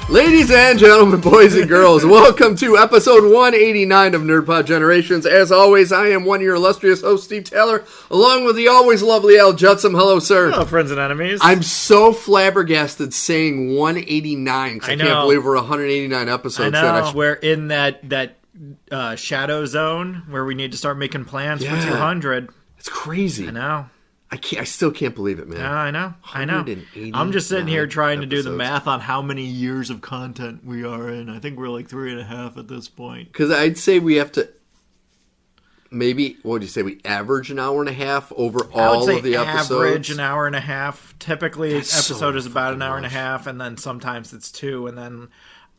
Ladies and gentlemen, boys and girls, welcome to episode 189 of NerdPod Generations. As always, I am one of your illustrious hosts, Steve Taylor, along with the always lovely Al Judson. Hello, sir. Hello, friends and enemies. I'm so flabbergasted saying 189 because I can't believe we're 189 episodes. I know. We're in that shadow zone where we need to start making plans for 200. It's crazy. I know. I still can't believe it, man. Yeah, I know. I'm just sitting here trying to do the math on how many years of content we are in. I think we're like 3.5 at this point. Because I'd say we have to maybe, what would you say, we average an hour and a half over all of the episodes? Average an hour and a half. Typically, an episode is about an hour and a half, and then sometimes it's 2, and then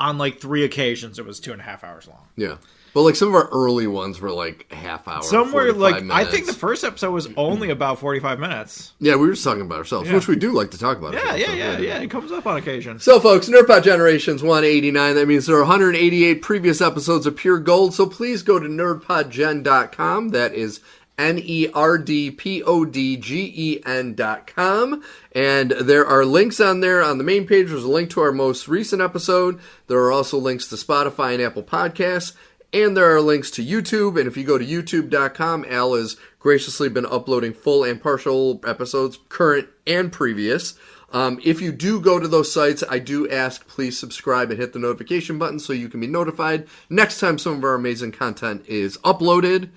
on like 3 occasions it was 2.5 hours long. Yeah. But like some of our early ones were like a half hour. Some were like, minutes. I think the first episode was only about 45 minutes. Yeah, we were just talking about ourselves, which we do like to talk about. Yeah. It comes up on occasion. So, folks, NerdPod Generations 189. That means there are 188 previous episodes of pure gold. So please go to nerdpodgen.com. That is nerdpodgen.com. And there are links on there. On the main page, there's a link to our most recent episode. There are also links to Spotify and Apple Podcasts. And there are links to YouTube, and if you go to youtube.com, Al has graciously been uploading full and partial episodes, current and previous. If you do go to those sites, I do ask, please subscribe and hit the notification button so you can be notified next time some of our amazing content is uploaded.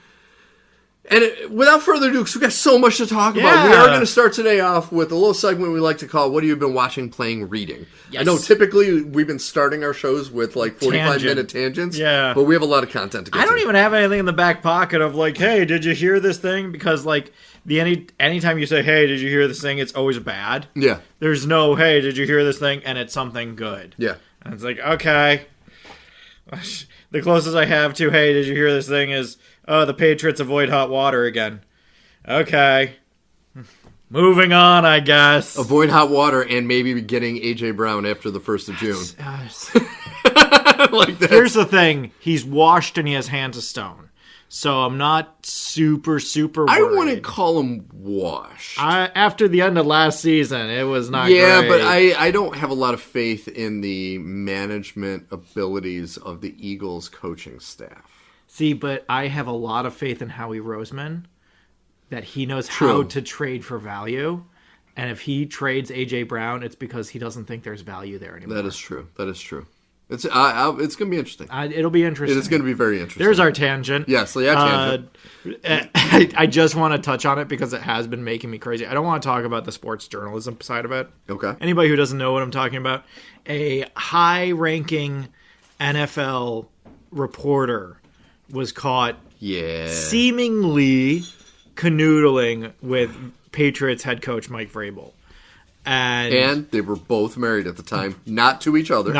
And without further ado, because we've got so much to talk about, we are going to start today off with a little segment we like to call, What Have You Been Watching, Playing, Reading? Yes. I know typically we've been starting our shows with like 45-minute tangents, but we have a lot of content to get to. I don't even have anything in the back pocket of like, hey, did you hear this thing? Because like anytime you say, hey, did you hear this thing, it's always bad. Yeah. There's no, hey, did you hear this thing? And it's something good. Yeah. And it's like, okay. The closest I have to, hey, did you hear this thing is, oh, the Patriots avoid hot water again. Okay. Moving on, I guess. Avoid hot water and maybe getting A.J. Brown after the 1st of June. Like that. Here's the thing. He's washed and he has hands of stone. So I'm not super worried. I wouldn't call him washed. After the end of last season, it was not great. Yeah, but I don't have a lot of faith in the management abilities of the Eagles coaching staff. See, but I have a lot of faith in Howie Roseman, that he knows how to trade for value. And if he trades A.J. Brown, it's because he doesn't think there's value there anymore. That is true. It's going to be interesting. It'll be interesting. It's going to be very interesting. There's our tangent. Yes, tangent. I just want to touch on it because it has been making me crazy. I don't want to talk about the sports journalism side of it. Okay. Anybody who doesn't know what I'm talking about, a high-ranking NFL reporter was caught seemingly canoodling with Patriots head coach Mike Vrabel. And they were both married at the time, not to each other.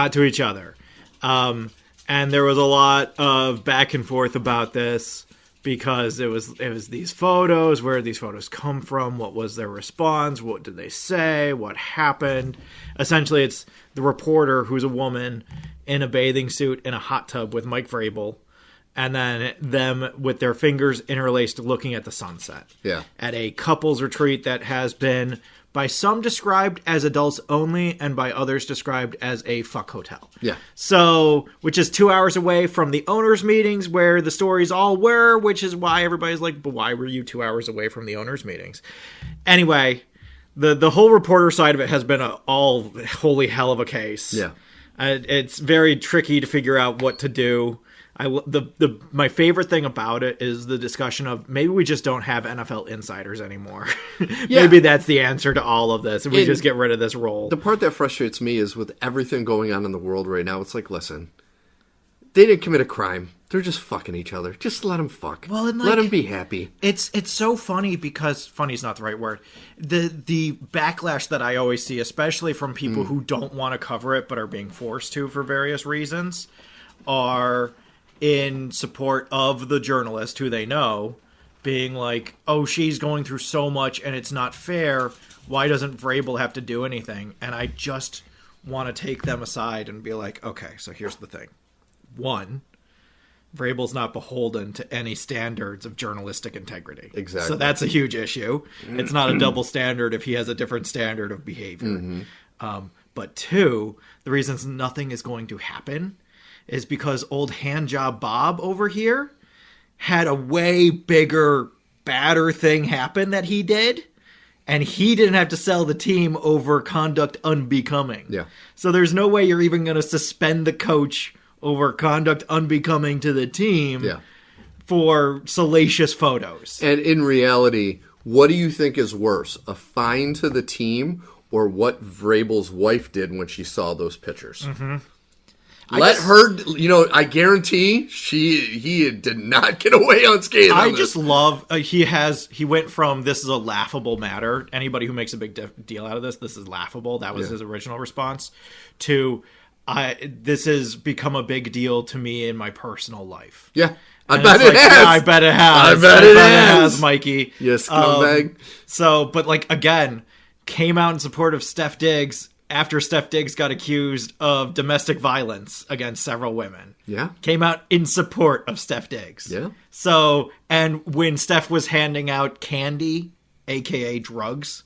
And there was a lot of back and forth about this because it was these photos. Where did these photos come from? What was their response? What did they say? What happened? Essentially, it's the reporter, who's a woman, in a bathing suit in a hot tub with Mike Vrabel. And then them with their fingers interlaced looking at the sunset. Yeah. At a couples retreat that has been, by some described as adults only, and by others described as a fuck hotel. Yeah. So, which is 2 hours away from the owners' meetings where the stories all were, which is why everybody's like, but why were you 2 hours away from the owners' meetings? Anyway, the whole reporter side of it has been all holy hell of a case. Yeah. It's very tricky to figure out what to do. My favorite thing about it is the discussion of maybe we just don't have NFL insiders anymore. Maybe that's the answer to all of this, and we just get rid of this role. The part that frustrates me is with everything going on in the world right now, it's like, listen, they didn't commit a crime. They're just fucking each other. Just let them fuck. Well, and let them be happy. It's so funny because funny is not the right word. The backlash that I always see, especially from people who don't want to cover it but are being forced to for various reasons, are in support of the journalist who they know, being like, oh, she's going through so much and it's not fair. Why doesn't Vrabel have to do anything? And I just want to take them aside and be like, okay, so here's the thing. One, Vrabel's not beholden to any standards of journalistic integrity. Exactly. So that's a huge issue. It's not a double standard if he has a different standard of behavior. But 2, the reasons nothing is going to happen is because old handjob Bob over here had a way bigger, badder thing happen that he did. And he didn't have to sell the team over conduct unbecoming. Yeah. So there's no way you're even going to suspend the coach over conduct unbecoming to the team for salacious photos. And in reality, what do you think is worse? A fine to the team or what Vrabel's wife did when she saw those pictures? Mm-hmm. I guarantee he did not get away unscathed. I just love he went from this is a laughable matter. Anybody who makes a big deal out of this is laughable. That was his original response. To this has become a big deal to me in my personal life. Yeah, I bet it has. Yeah, I bet it has. I bet it has, Mikey. Yes, scumbag. But again, came out in support of Steph Diggs. After Steph Diggs got accused of domestic violence against several women. Yeah. Came out in support of Steph Diggs. Yeah. So, and when Steph was handing out candy, a.k.a. drugs,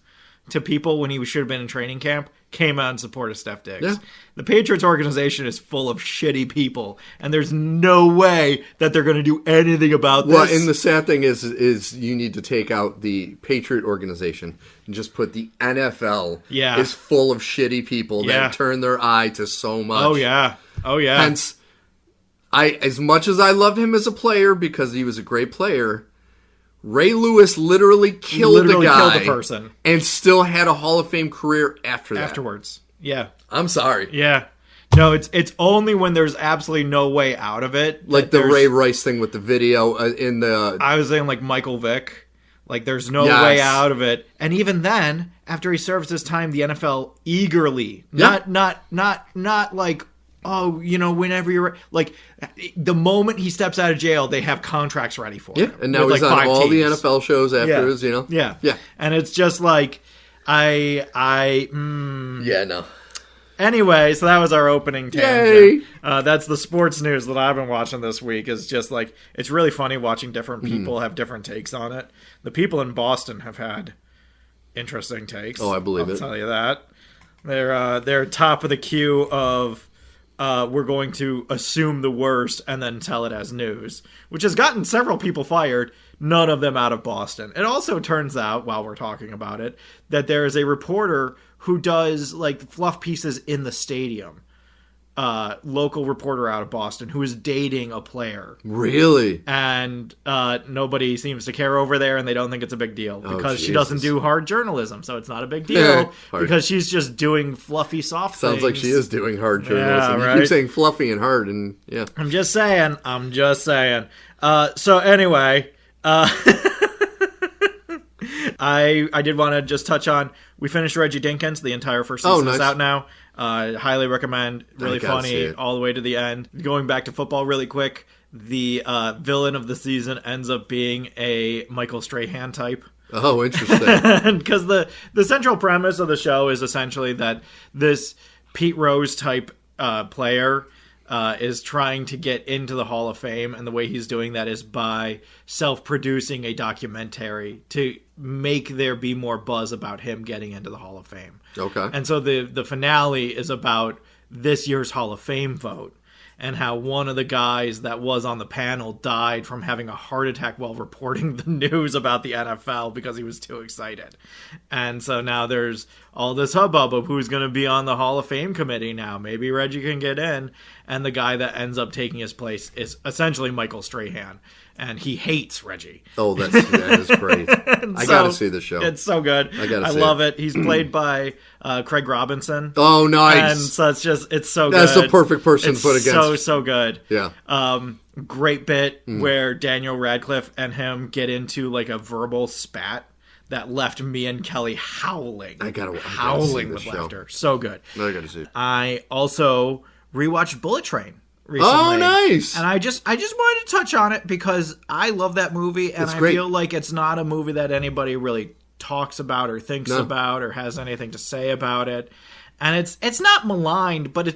to people when he should have been in training camp, came out in support of Steph Diggs. Yeah. The Patriots organization is full of shitty people, and there's no way that they're going to do anything about this. Well, and the sad thing is you need to take out the Patriot organization and just put the NFL is full of shitty people that turn their eye to so much. Oh, yeah. Hence, as much as I loved him as a player because he was a great player, Ray Lewis literally killed a person and still had a Hall of Fame career afterwards. Yeah. I'm sorry. Yeah. No, it's only when there's absolutely no way out of it. Like the Ray Rice thing with the video in the... I was saying Michael Vick. There's no way out of it. And even then, after he serves his time, the NFL eagerly, not whenever you're... the moment he steps out of jail, they have contracts ready for him. And now he's on all the NFL shows after his, Yeah. And it's just Yeah, no. Anyway, so that was our opening tangent. That's the sports news that I've been watching this week. Is just it's really funny watching different people have different takes on it. The people in Boston have had interesting takes. Oh, I believe I'll tell you that. They're top of the queue of we're going to assume the worst and then tell it as news, which has gotten several people fired. None of them out of Boston. It also turns out, while we're talking about it, that there is a reporter who does fluff pieces in the stadium. Local reporter out of Boston who is dating a player. Really? And nobody seems to care over there, and they don't think it's a big deal because she doesn't do hard journalism, so it's not a big deal because she's just doing fluffy, soft things. Sounds like she is doing hard journalism. You keep saying fluffy and hard, and I'm just saying. So anyway, I did want to just touch on, we finished Reggie Dinkins. The entire first season is out now. Highly recommend. Really funny all the way to the end. Going back to football really quick, the villain of the season ends up being a Michael Strahan type. Oh, interesting. Because the central premise of the show is essentially that this Pete Rose type player is trying to get into the Hall of Fame, and the way he's doing that is by self-producing a documentary to make there be more buzz about him getting into the Hall of Fame. Okay. And so the finale is about this year's Hall of Fame vote, and how one of the guys that was on the panel died from having a heart attack while reporting the news about the NFL because he was too excited. And so now there's all this hubbub of who's going to be on the Hall of Fame committee now. Maybe Reggie can get in. And the guy that ends up taking his place is essentially Michael Strahan. And he hates Reggie. Oh, that is great. I got to see the show. It's so good. I love it. He's played by Craig Robinson. Oh, nice. And so it's so That's good. That's the perfect person to put against. So good. Yeah. Great bit where Daniel Radcliffe and him get into a verbal spat that left me and Kelly howling. Howling with laughter. So good. I got to see it. I also rewatched Bullet Train recently. Oh, nice. And I just wanted to touch on it because I love that movie, and I feel like it's not a movie that anybody really talks about or thinks about or has anything to say about it. And it's not maligned, but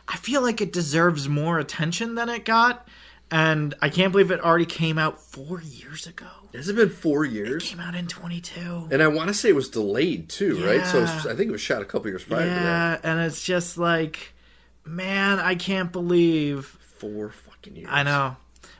I feel like it deserves more attention than it got. And I can't believe it already came out 4 years ago. Has it been 4 years? It came out in 22. And I want to say it was delayed too, right? So I think it was shot a couple years prior to that. Yeah, and it's just like, man, I can't believe 4 fucking years. I know.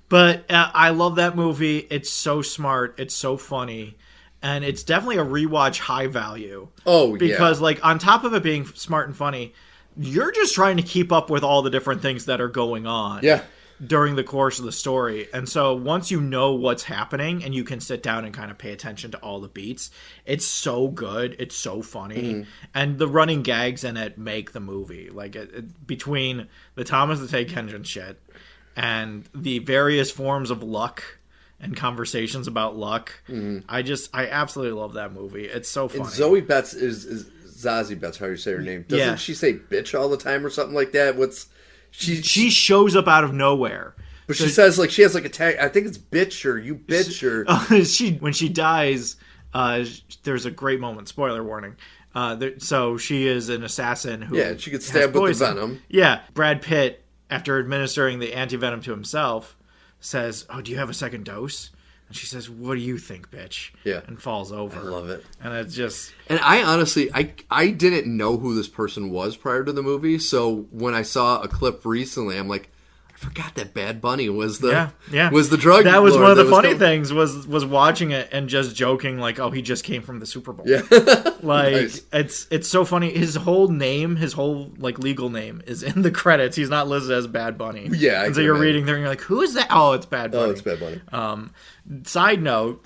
But I love that movie. It's so smart. It's so funny. And it's definitely a rewatch high value. Oh, because, like, on top of it being smart and funny, you're just trying to keep up with all the different things that are going on. Yeah. During the course of the story. And so once you know what's happening and you can sit down and kind of pay attention to all the beats, it's so good. It's so funny. And the running gags in it make the movie. Like, between the Thomas the Tank Engine shit and the various forms of luck and conversations about luck, I absolutely love that movie. It's so funny. And Zoe Betts is Zazie Betts, how you say her name. Doesn't she say bitch all the time or something like that? She shows up out of nowhere. But she says, like, she has, like, a tag. I think it's bitch or you bitch or... when she dies, there's a great moment. Spoiler warning. So she is an assassin who... Yeah, she gets stabbed with the venom. Yeah. Brad Pitt, after administering the anti-venom to himself, says, "Oh, do you have a second dose?" And she says, "What do you think, bitch?" Yeah. And falls over. I love it. And it's just... And I honestly, I didn't know who this person was prior to the movie, so when I saw a clip recently, I'm like, I forgot that Bad Bunny was the was the drug. That was one of the funny things was watching it and just joking like, oh, he just came from the Super Bowl. Yeah. Like Nice. it's so funny. His whole name, his whole like legal name is in the credits. He's not listed as Bad Bunny. Yeah. And so you're reading there and you're like, who is that? Oh, it's Bad Bunny. Oh, it's Bad Bunny. Side note,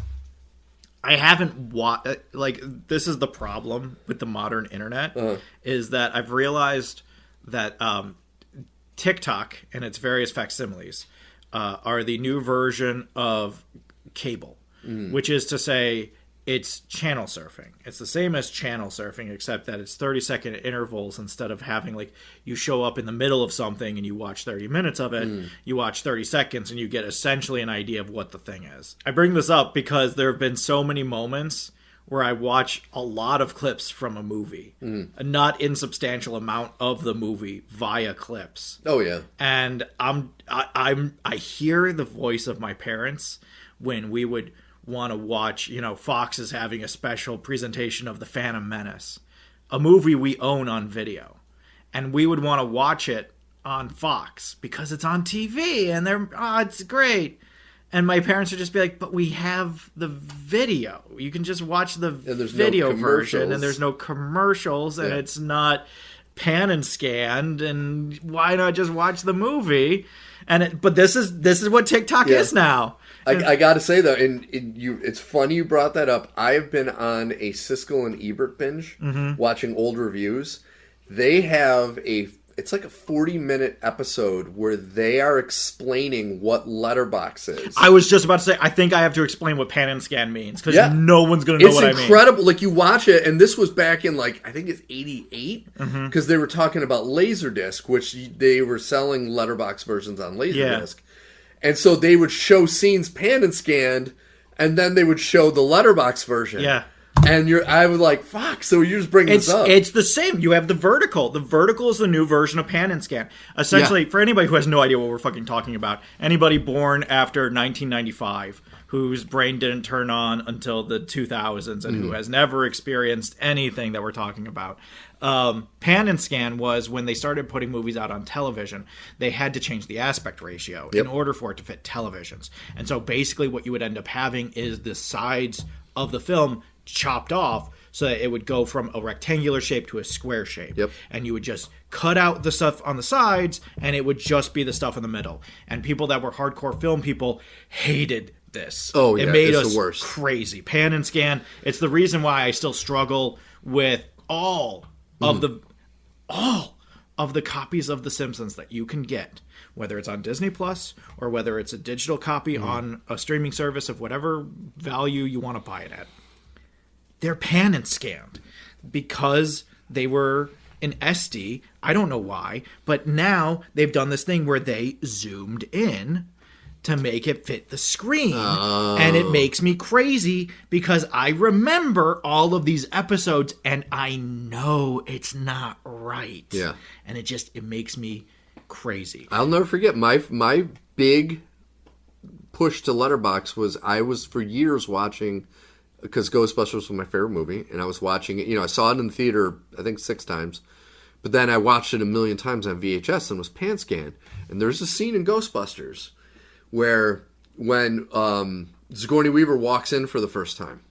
I haven't watched, like, this is the problem with the modern internet, is that I've realized that TikTok and its various facsimiles are the new version of cable, which is to say it's channel surfing. It's the same as channel surfing, except that it's 30-second intervals instead of having, like, you show up in the middle of something and you watch 30 minutes of it, you watch 30 seconds and you get essentially an idea of what the thing is. I bring this up because there have been so many moments where I watch a lot of clips from a movie, a not insubstantial amount of the movie via clips. Oh yeah. And I hear the voice of my parents when we would want to watch, Fox is having a special presentation of The Phantom Menace, a movie we own on video. And we would want to watch it on Fox because it's on TV and it's great. And my parents would just be like, but we have the video. You can just watch the video version and there's no commercials and it's not Pan&Scanned and why not just watch the movie? But this is what TikTok is now. I got to say though, it's funny you brought that up. I have been on a Siskel and Ebert binge, watching old reviews. They have it's like a 40-minute episode where they are explaining what letterbox is. I was just about to say, I think I have to explain what Pan&Scan means because no one's going to know what I mean. It's incredible. Like, you watch it, and this was back in, like, I think it's 88, because they were talking about Laserdisc, which they were selling letterbox versions on Laserdisc. Yeah. And so they would show scenes Pan&Scanned, and then they would show the letterbox version. Yeah. And I was like, fuck, so you're just bringing this up. It's the same. You have the vertical. The vertical is the new version of Pan&Scan. Essentially, for anybody who has no idea what we're fucking talking about, anybody born after 1995 whose brain didn't turn on until the 2000s and who has never experienced anything that we're talking about. Pan&Scan was when they started putting movies out on television, they had to change the aspect ratio in order for it to fit televisions. And so basically what you would end up having is the sides of the film chopped off so that it would go from a rectangular shape to a square shape. Yep. And you would just cut out the stuff on the sides and it would just be the stuff in the middle. And people that were hardcore film people hated this. Oh, yeah, it made us the worst. Crazy. Pan&Scan, it's the reason why I still struggle with all of the copies of The Simpsons that you can get, whether it's on Disney Plus or whether it's a digital copy on a streaming service of whatever value you want to buy it at. They're Pan&Scanned because they were in SD. I don't know why, but now they've done this thing where they zoomed in to make it fit the screen. And it makes me crazy because I remember all of these episodes and I know it's not right. Yeah. And it makes me crazy. I'll never forget my big push to Letterboxd was I was for years watching, because Ghostbusters was my favorite movie, and I was watching it. I saw it in the theater, I think 6 times. But then I watched it a million times on VHS and was Pan&Scan. And there's a scene in Ghostbusters where when Sigourney Weaver walks in for the first time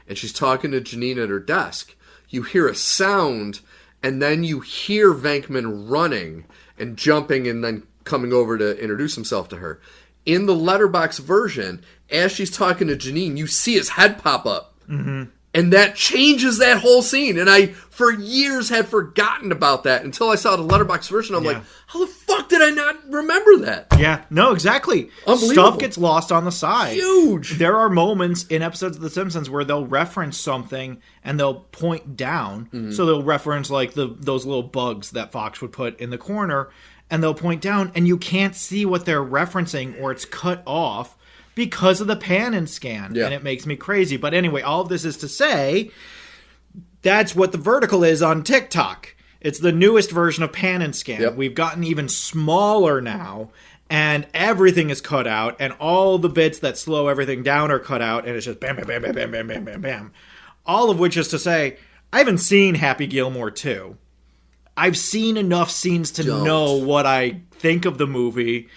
and she's talking to Janine at her desk, you hear a sound and then you hear Venkman running and jumping and then coming over to introduce himself to her. In the Letterboxd version, as she's talking to Janine, you see his head pop up. Mm-hmm. And that changes that whole scene. And I, for years, had forgotten about that until I saw the Letterboxd version. I'm like, how the fuck did I not remember that? Yeah, no, exactly. Stuff gets lost on the side. Huge. There are moments in episodes of The Simpsons where they'll reference something and they'll point down. Mm-hmm. So they'll reference like those little bugs that Fox would put in the corner. And they'll point down and you can't see what they're referencing or it's cut off. Because of the Pan&Scan, and it makes me crazy. But anyway, all of this is to say, that's what the vertical is on TikTok. It's the newest version of Pan&Scan. Yep. We've gotten even smaller now, and everything is cut out, and all the bits that slow everything down are cut out, and it's just bam, bam, bam, bam, bam, bam, bam, bam, bam. All of which is to say, I haven't seen Happy Gilmore 2. I've seen enough scenes to know what I think of the movie.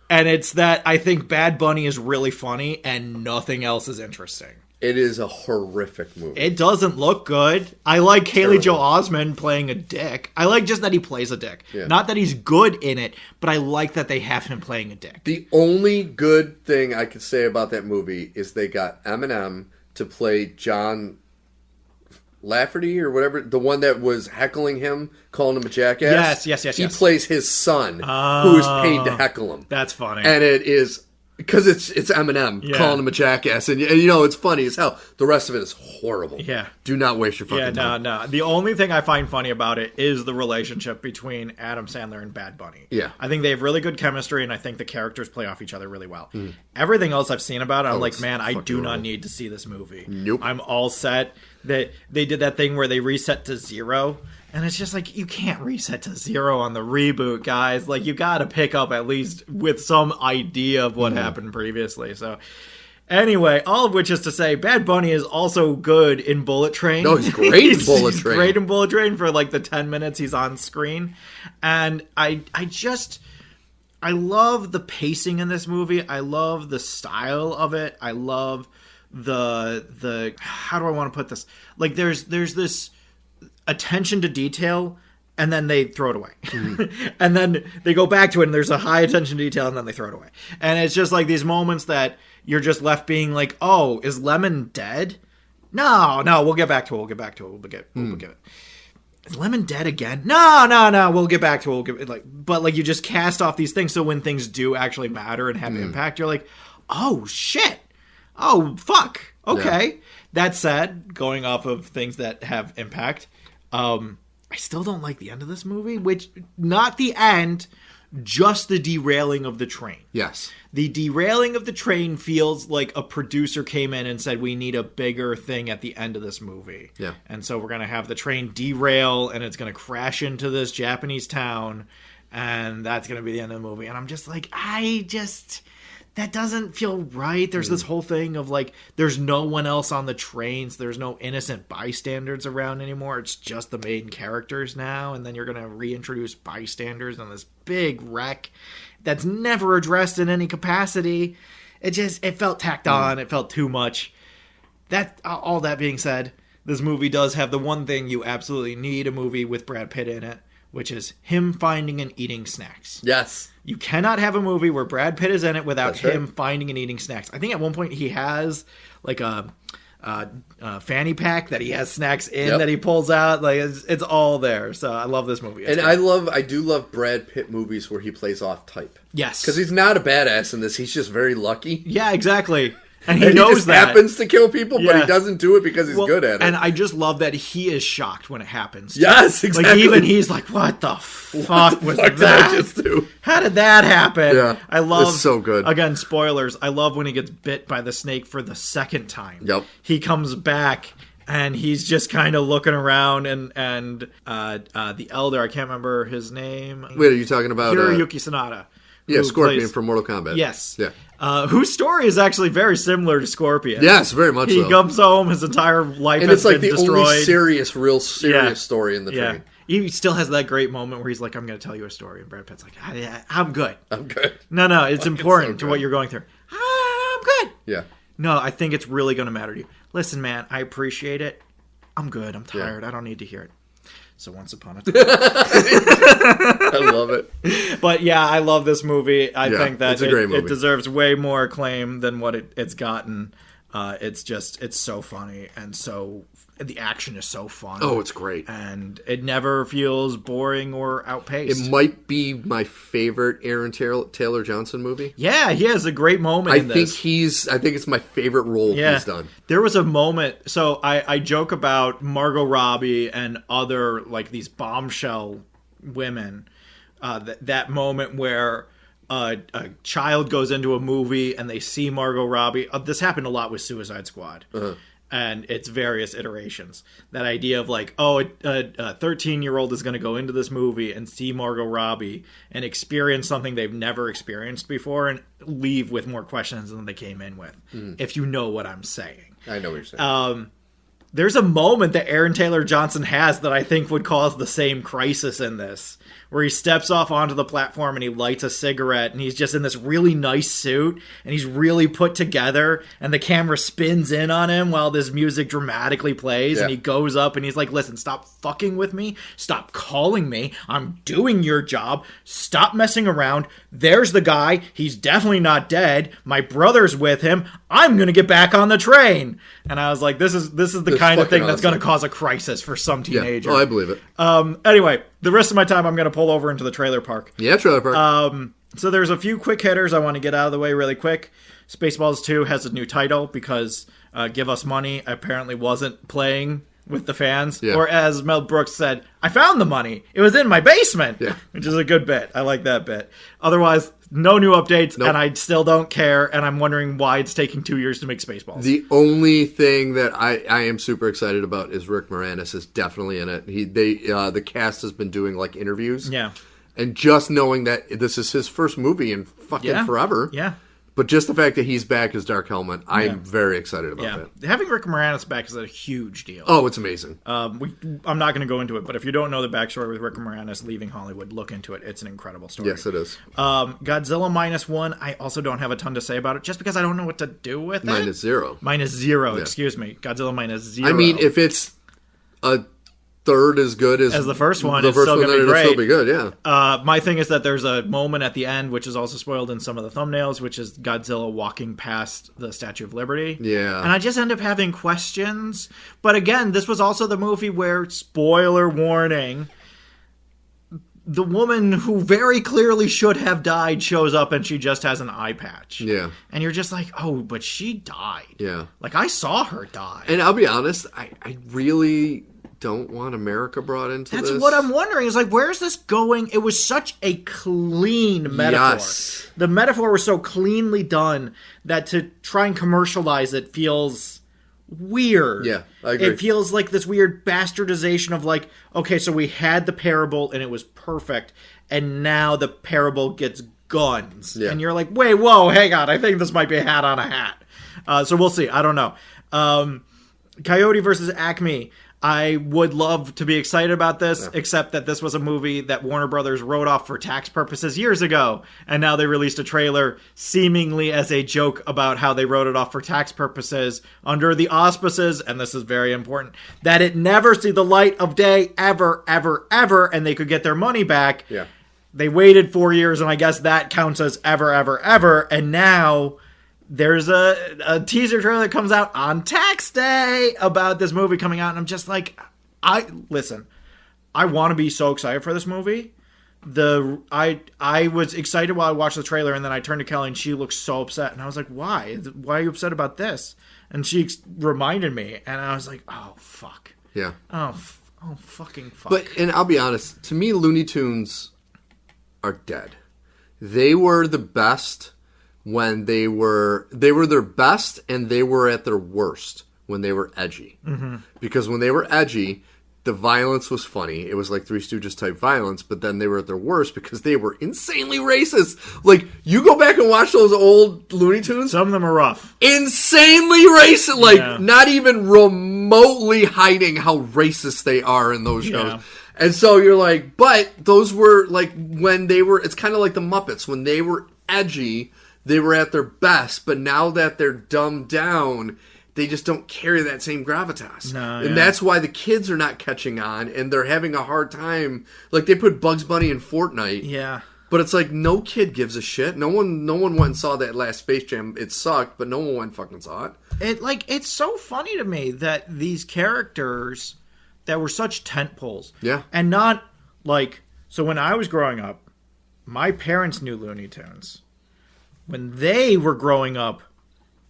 And it's that I think Bad Bunny is really funny and nothing else is interesting. It is a horrific movie. It doesn't look good. I like Haley Joel Osment playing a dick. I like just that he plays a dick. Yeah. Not that he's good in it, but I like that they have him playing a dick. The only good thing I could say about that movie is they got Eminem to play John Lafferty or whatever, the one that was heckling him, calling him a jackass. Yes. He plays his son, who is paid to heckle him. That's funny. And it is, because it's Eminem calling him a jackass. And it's funny as hell. The rest of it is horrible. Yeah. Do not waste your fucking time. No. The only thing I find funny about it is the relationship between Adam Sandler and Bad Bunny. Yeah. I think they have really good chemistry, and I think the characters play off each other really well. Everything else I've seen about it, I'm like, man, I do not need to see this movie. Nope. I'm all set. That they did that thing where they reset to 0, and it's just like, you can't reset to 0 on the reboot, guys. Like, you got to pick up at least with some idea of what happened previously. So anyway, all of which is to say, Bad Bunny is also good in Bullet Train. No, he's great in Bullet Train. He's great in Bullet Train for like the 10 minutes he's on screen. And I love the pacing in this movie. I love the style of it. I love the how do I want to put this? Like, there's this attention to detail, and then they throw it away. And then they go back to it, and there's a high attention to detail, and then they throw it away. And it's just like these moments that you're just left being like, oh, is Lemon dead? No, we'll get back to it. We'll get it. Is Lemon dead again? No, we'll get back to it. But you just cast off these things, so when things do actually matter and have impact, you're like, oh, shit. Oh, fuck. Okay. Yeah. That said, going off of things that have impact, I still don't like the end of this movie, which, not the end, just the derailing of the train. Yes. The derailing of the train feels like a producer came in and said, we need a bigger thing at the end of this movie. Yeah. And so we're going to have the train derail, and it's going to crash into this Japanese town, and that's going to be the end of the movie. And I'm just like, that doesn't feel right. There's this whole thing of like, there's no one else on the trains. There's no innocent bystanders around anymore. It's just the main characters now. And then you're going to reintroduce bystanders on this big wreck that's never addressed in any capacity. It felt tacked on. It felt too much. All that being said, this movie does have the one thing you absolutely need a movie with Brad Pitt in it, which is him finding and eating snacks. Yes. You cannot have a movie where Brad Pitt is in it without him finding and eating snacks. I think at one point he has like a fanny pack that he has snacks in that he pulls out. Like, it's all there. So I love this movie. And I do love Brad Pitt movies where he plays off type. Yes. Because he's not a badass in this. He's just very lucky. Yeah, exactly. And he knows just that. happens to kill people, but he doesn't do it because he's good at it. And I just love that he is shocked when it happens. Yes, exactly. Like, even he's like, what the fuck was that? Did I just do? How did that happen? Yeah, I love, it's so good. Again, spoilers, I love when he gets bit by the snake for the second time. Yep. He comes back, and he's just kind of looking around, and the elder, I can't remember his name. Wait, are you talking about... Hiroyuki Sanada, Yeah, Scorpion from Mortal Kombat. Yes. Yeah. Whose story is actually very similar to Scorpion. Yes, very much so. He comes home, his entire life and has it's like been the destroyed. only real serious story in the train. He still has that great moment where he's like, I'm going to tell you a story. And Brad Pitt's like, I'm good. I'm good. No, it's important to what you're going through. I'm good. Yeah. No, I think it's really going to matter to you. Listen, man, I appreciate it. I'm good. I'm tired. I don't need to hear it. So Once Upon a Time. I love it. But yeah, I love this movie. I think that it's a great movie. It deserves way more acclaim than what it's gotten. It's so funny, and the action is so fun. Oh, it's great. And it never feels boring or outpaced. It might be my favorite Aaron Taylor Johnson movie. Yeah, he has a great moment in this. I think it's my favorite role he's done. There was a moment, so I joke about Margot Robbie and other, like, these bombshell women, that moment where a child goes into a movie and they see Margot Robbie. This happened a lot with Suicide Squad. And its various iterations. That idea of like, a 13-year-old is going to go into this movie and see Margot Robbie and experience something they've never experienced before and leave with more questions than they came in with. If you know what I'm saying. I know what you're saying. There's a moment that Aaron Taylor Johnson has that I think would cause the same crisis in this, where he steps off onto the platform and he lights a cigarette and he's just in this really nice suit and he's really put together and the camera spins in on him while this music dramatically plays and he goes up and he's like, listen, stop fucking with me. Stop calling me. I'm doing your job. Stop messing around. There's the guy. He's definitely not dead. My brother's with him. I'm going to get back on the train. And I was like, this is the kind of thing that's going to cause a crisis for some teenager. Yeah. Oh, I believe it. Anyway, the rest of my time I'm going to pull over into the trailer park. Yeah, trailer park. So there's a few quick hitters I want to get out of the way really quick. Spaceballs 2 has a new title because Give Us Money apparently wasn't playing with the fans. Yeah. Or as Mel Brooks said, I found the money. It was in my basement. Yeah. Which is a good bit. I like that bit. Otherwise, no new updates, and I still don't care, and I'm wondering why it's taking 2 years to make Spaceballs. The only thing that I am super excited about is Rick Moranis is definitely in it. The cast has been doing like interviews. Yeah. And just knowing that this is his first movie in fucking forever. Yeah. But just the fact that he's back as Dark Helmet, I'm very excited about that. Having Rick Moranis back is a huge deal. Oh, it's amazing. I'm not going to go into it, but if you don't know the backstory with Rick Moranis leaving Hollywood, look into it. It's an incredible story. Yes, it is. Godzilla Minus One, I also don't have a ton to say about it, just because I don't know what to do with it. Minus Zero. Minus Zero, excuse me. Godzilla Minus Zero. I mean, if it's a third as good as the first one, it's still going to be great. It'll still be good, yeah. My thing is that there's a moment at the end, which is also spoiled in some of the thumbnails, which is Godzilla walking past the Statue of Liberty. Yeah. And I just end up having questions. But again, this was also the movie where, spoiler warning, the woman who very clearly should have died shows up and she just has an eye patch. Yeah. And you're just like, oh, but she died. Yeah. Like, I saw her die. And I'll be honest, I really don't want America brought into this. That's what I'm wondering. Is like, where's this going? It was such a clean metaphor. Yes. The metaphor was so cleanly done that to try and commercialize it feels weird. Yeah, I agree. It feels like this weird bastardization of like, okay, so we had the parable and it was perfect, and now the parable gets guns. Yeah. And you're like, wait, whoa, hang on. I think this might be a hat on a hat. So we'll see. I don't know. Coyote versus Acme. I would love to be excited about this, except that this was a movie that Warner Brothers wrote off for tax purposes years ago, and now they released a trailer seemingly as a joke about how they wrote it off for tax purposes under the auspices, and this is very important, that it never see the light of day ever, ever, ever, and they could get their money back. Yeah. They waited 4 years, and I guess that counts as ever, ever, ever, and now there's a teaser trailer that comes out on tax day about this movie coming out, and I'm just like, I want to be so excited for this movie. I was excited while I watched the trailer, and then I turned to Kelly, and she looked so upset, and I was like, why? Why are you upset about this? And she reminded me, and I was like, oh, fuck. Yeah. Oh, fucking fuck. But, and I'll be honest, to me, Looney Tunes are dead. They were the best when they were their best, and they were at their worst when they were edgy. Mm-hmm. Because when they were edgy, The violence was funny. It was like Three Stooges type violence, but then they were at their worst because they were insanely racist. Like, you go back and watch those old Looney Tunes. Some of them are rough. Insanely racist. Like, not even remotely hiding how racist they are in those shows. Yeah. And so you're like, but those were like when they were, it's kind of like the Muppets. When they were edgy, they were at their best. But now that they're dumbed down, they just don't carry that same gravitas. And that's why the kids are not catching on, and they're having a hard time. Like, they put Bugs Bunny in Fortnite. Yeah. But it's like, no kid gives a shit. No one went and saw that last Space Jam. It sucked, but no one went and fucking saw it. It's so funny to me that these characters that were such tent poles. Yeah. And not, like... So when I was growing up, my parents knew Looney Tunes. When they were growing up,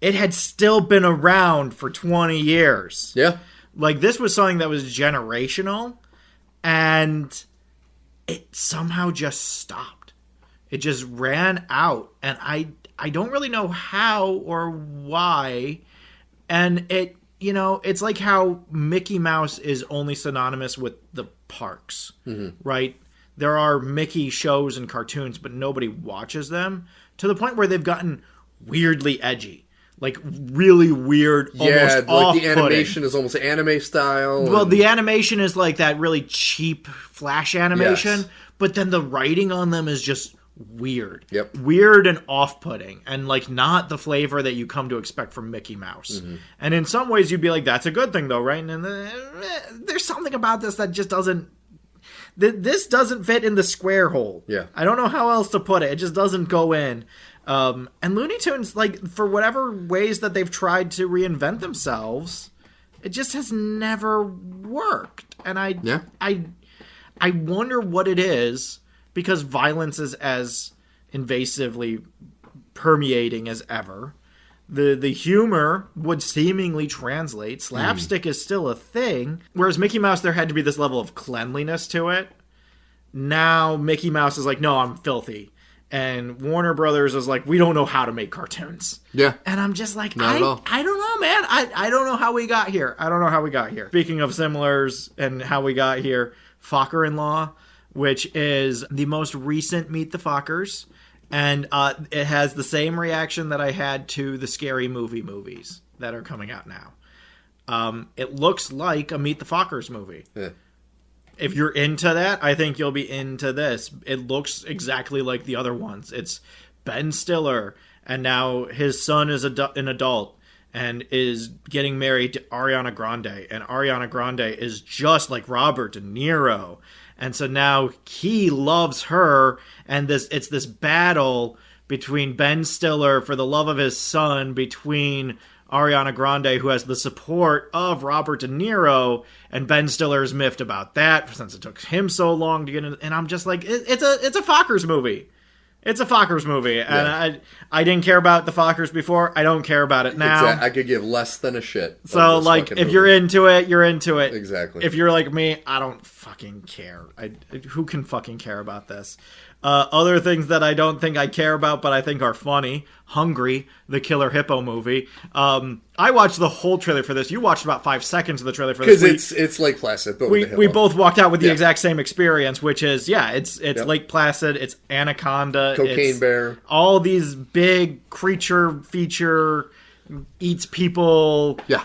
it had still been around for 20 years. Yeah. Like, this was something that was generational, and it somehow just stopped. It just ran out, and I don't really know how or why. And it, you know, it's like how Mickey Mouse is only synonymous with the parks, right? There are Mickey shows and cartoons, but nobody watches them, to the point where they've gotten weirdly edgy. Like, really weird, almost off-putting. Like the animation is almost anime style. Well, the animation is like that really cheap Flash animation, but then the writing on them is just weird. Yep. Weird and off-putting, and like not the flavor that you come to expect from Mickey Mouse. And in some ways you'd be like, that's a good thing though, right? And there's something about this that just doesn't... This doesn't fit in the square hole. Yeah. I don't know how else to put it. It just doesn't go in. And Looney Tunes, like, for whatever ways that they've tried to reinvent themselves, it just has never worked. And I wonder what it is, because violence is as invasively permeating as ever. The humor would seemingly translate. Slapstick is still a thing. Whereas Mickey Mouse, there had to be this level of cleanliness to it. Now Mickey Mouse is like, no, I'm filthy. And Warner Brothers is like, we don't know how to make cartoons. Yeah. And I'm just like, Not at all. I don't know, man. I don't know how we got here. I don't know how we got here. Speaking of similars and how we got here, Focker-in-Law, which is the most recent Meet the Fockers. And it has the same reaction that I had to the Scary Movie movies that are coming out now. It looks like a Meet the Fockers movie. Yeah. If you're into that, I think you'll be into this. It looks exactly like the other ones. It's Ben Stiller, and now his son is an adult and is getting married to Ariana Grande. And Ariana Grande is just like Robert De Niro. And so now he loves her, and it's this battle between Ben Stiller for the love of his son, between Ariana Grande, who has the support of Robert De Niro, and Ben Stiller is miffed about that since it took him so long to get in. And I'm just like, it's a Fockers movie. It's a Fockers movie, and I didn't care about the Fockers before. I don't care about it now. I could give less than a shit. So, like, if you're into it, you're into it. Exactly. If you're like me, I don't fucking care. Who can fucking care about this? Other things that I don't think I care about, but I think are funny. Hungry, the Killer Hippo movie. I watched the whole trailer for this. You watched about 5 seconds of the trailer for this. Because it's Lake Placid, but with the hippo. We both walked out with the exact same experience, which is, it's Lake Placid, it's Anaconda. Cocaine Bear. All these big creature feature, eats people. Yeah.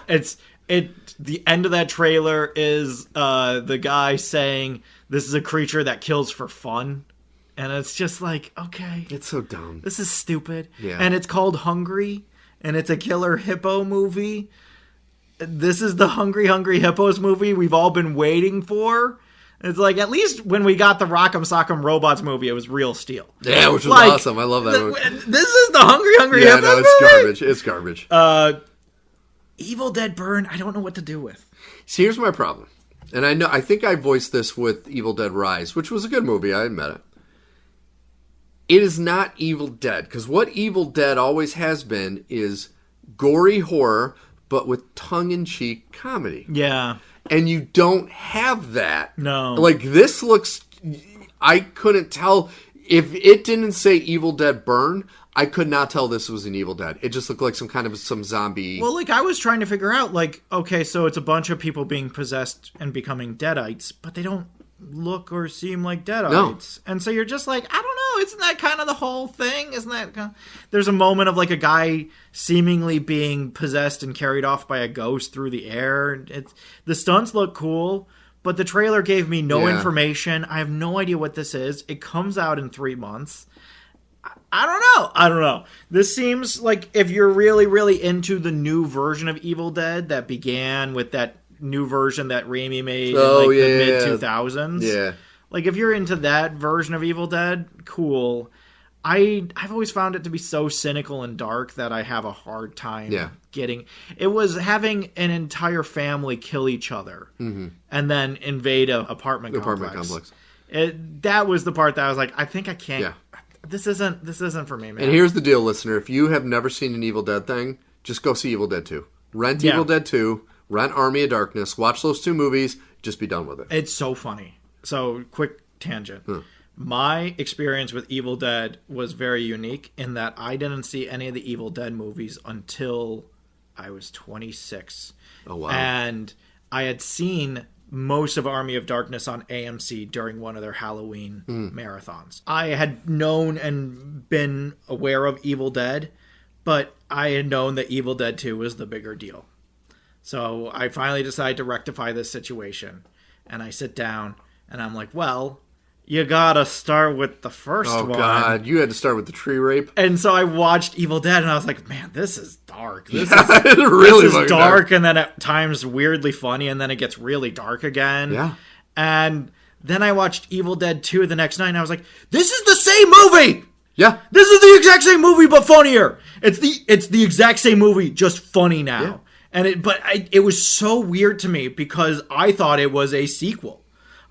The end of that trailer is the guy saying, this is a creature that kills for fun. And it's just like, okay. It's so dumb. This is stupid. Yeah. And it's called Hungry, and it's a Killer Hippo movie. This is the Hungry Hippos movie we've all been waiting for. It's like, at least when we got the Rock'em Sock'em Robots movie, it was real steel. Yeah, which was awesome. I love that movie. This is the Hungry Hippos movie? It's garbage. Evil Dead Burn, I don't know what to do with. See, here's my problem. And I think I voiced this with Evil Dead Rise, which was a good movie. I admit it. It is not Evil Dead, because what Evil Dead always has been is gory horror, but with tongue-in-cheek comedy. Yeah. And you don't have that. No. Like, this looks... I couldn't tell... If it didn't say Evil Dead Burn, I could not tell this was an Evil Dead. It just looked like some zombie. Well, like, I was trying to figure out, like, okay, so it's a bunch of people being possessed and becoming Deadites, but they don't look or seem like Deadites. No. And so you're just like, I don't know, isn't that kind of the whole thing? Isn't that kind of... There's a moment of, like, a guy seemingly being possessed and carried off by a ghost through the air. The stunts look cool, but the trailer gave me no information. I have no idea what this is. It comes out in 3 months. I don't know. This seems like if you're really, really into the new version of Evil Dead that began with that new version that Raimi made in the mid-2000s. Yeah. Like, if you're into that version of Evil Dead, cool. I've always found it to be so cynical and dark that I have a hard time getting... It was having an entire family kill each other and then invade an apartment complex. That was the part that I was like, I think I can't... Yeah. This isn't for me, man. And here's the deal, listener. If you have never seen an Evil Dead thing, just go see Evil Dead 2. Rent Evil Dead 2. Rent Army of Darkness. Watch those 2 movies. Just be done with it. It's so funny. So, quick tangent. My experience with Evil Dead was very unique in that I didn't see any of the Evil Dead movies until I was 26. Oh, wow. And I had seen most of Army of Darkness on AMC during one of their Halloween marathons. I had known and been aware of Evil Dead, but I had known that Evil Dead 2 was the bigger deal. So I finally decided to rectify this situation. And I sit down and I'm like, well, you gotta start with the first one. Oh, God. You had to start with the tree rape. And so I watched Evil Dead, and I was like, man, this is dark. This is dark, and then at times weirdly funny, and then it gets really dark again. Yeah. And then I watched Evil Dead 2 the next night, and I was like, this is the same movie! Yeah. This is the exact same movie, but funnier! It's the exact same movie, just funny now. Yeah. And it was so weird to me, because I thought it was a sequel.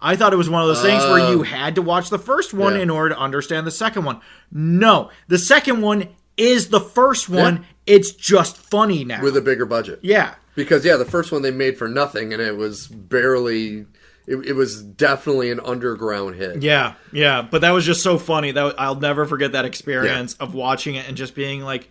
I thought it was one of those things where you had to watch the first one in order to understand the second one. No. The second one is the first one. Yeah. It's just funny now. With a bigger budget. Yeah. Because, the first one they made for nothing, and it was barely... It was definitely an underground hit. Yeah, yeah. But that was just so funny. I'll never forget that experience of watching it and just being like,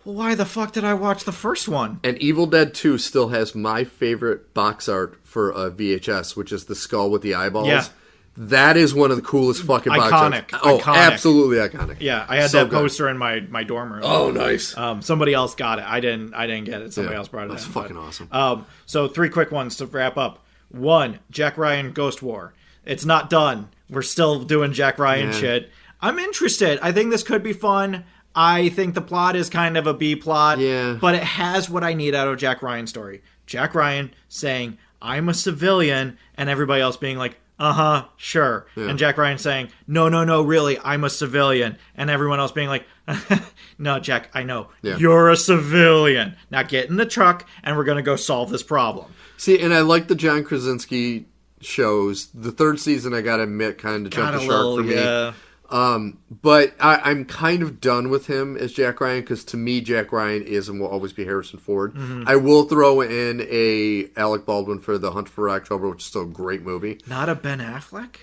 well, why the fuck did I watch the first one? And Evil Dead 2 still has my favorite box art for a VHS, which is the skull with the eyeballs. Yeah. That is one of the coolest fucking box arts. Oh, iconic. Absolutely iconic. Yeah, I had that poster in my dorm room. Oh, nice. Somebody else got it. I didn't get it. Somebody else brought it in. That's fucking awesome. So 3 quick ones to wrap up. 1, Jack Ryan Ghost War. It's not done. We're still doing Jack Ryan shit. I'm interested. I think this could be fun. I think the plot is kind of a B plot, but it has what I need out of Jack Ryan's story. Jack Ryan saying, I'm a civilian, and everybody else being like, uh-huh, sure. Yeah. And Jack Ryan saying, no, really, I'm a civilian. And everyone else being like, no, Jack, I know. Yeah. You're a civilian. Now get in the truck, and we're going to go solve this problem. See, and I like the John Krasinski shows. The 3rd season, I got to admit, kind of jumped the shark for me. Yeah. But I'm kind of done with him as Jack Ryan, because to me, Jack Ryan is and will always be Harrison Ford. Mm-hmm. I will throw in a Alec Baldwin for The Hunt for October, which is still a great movie. Not a Ben Affleck?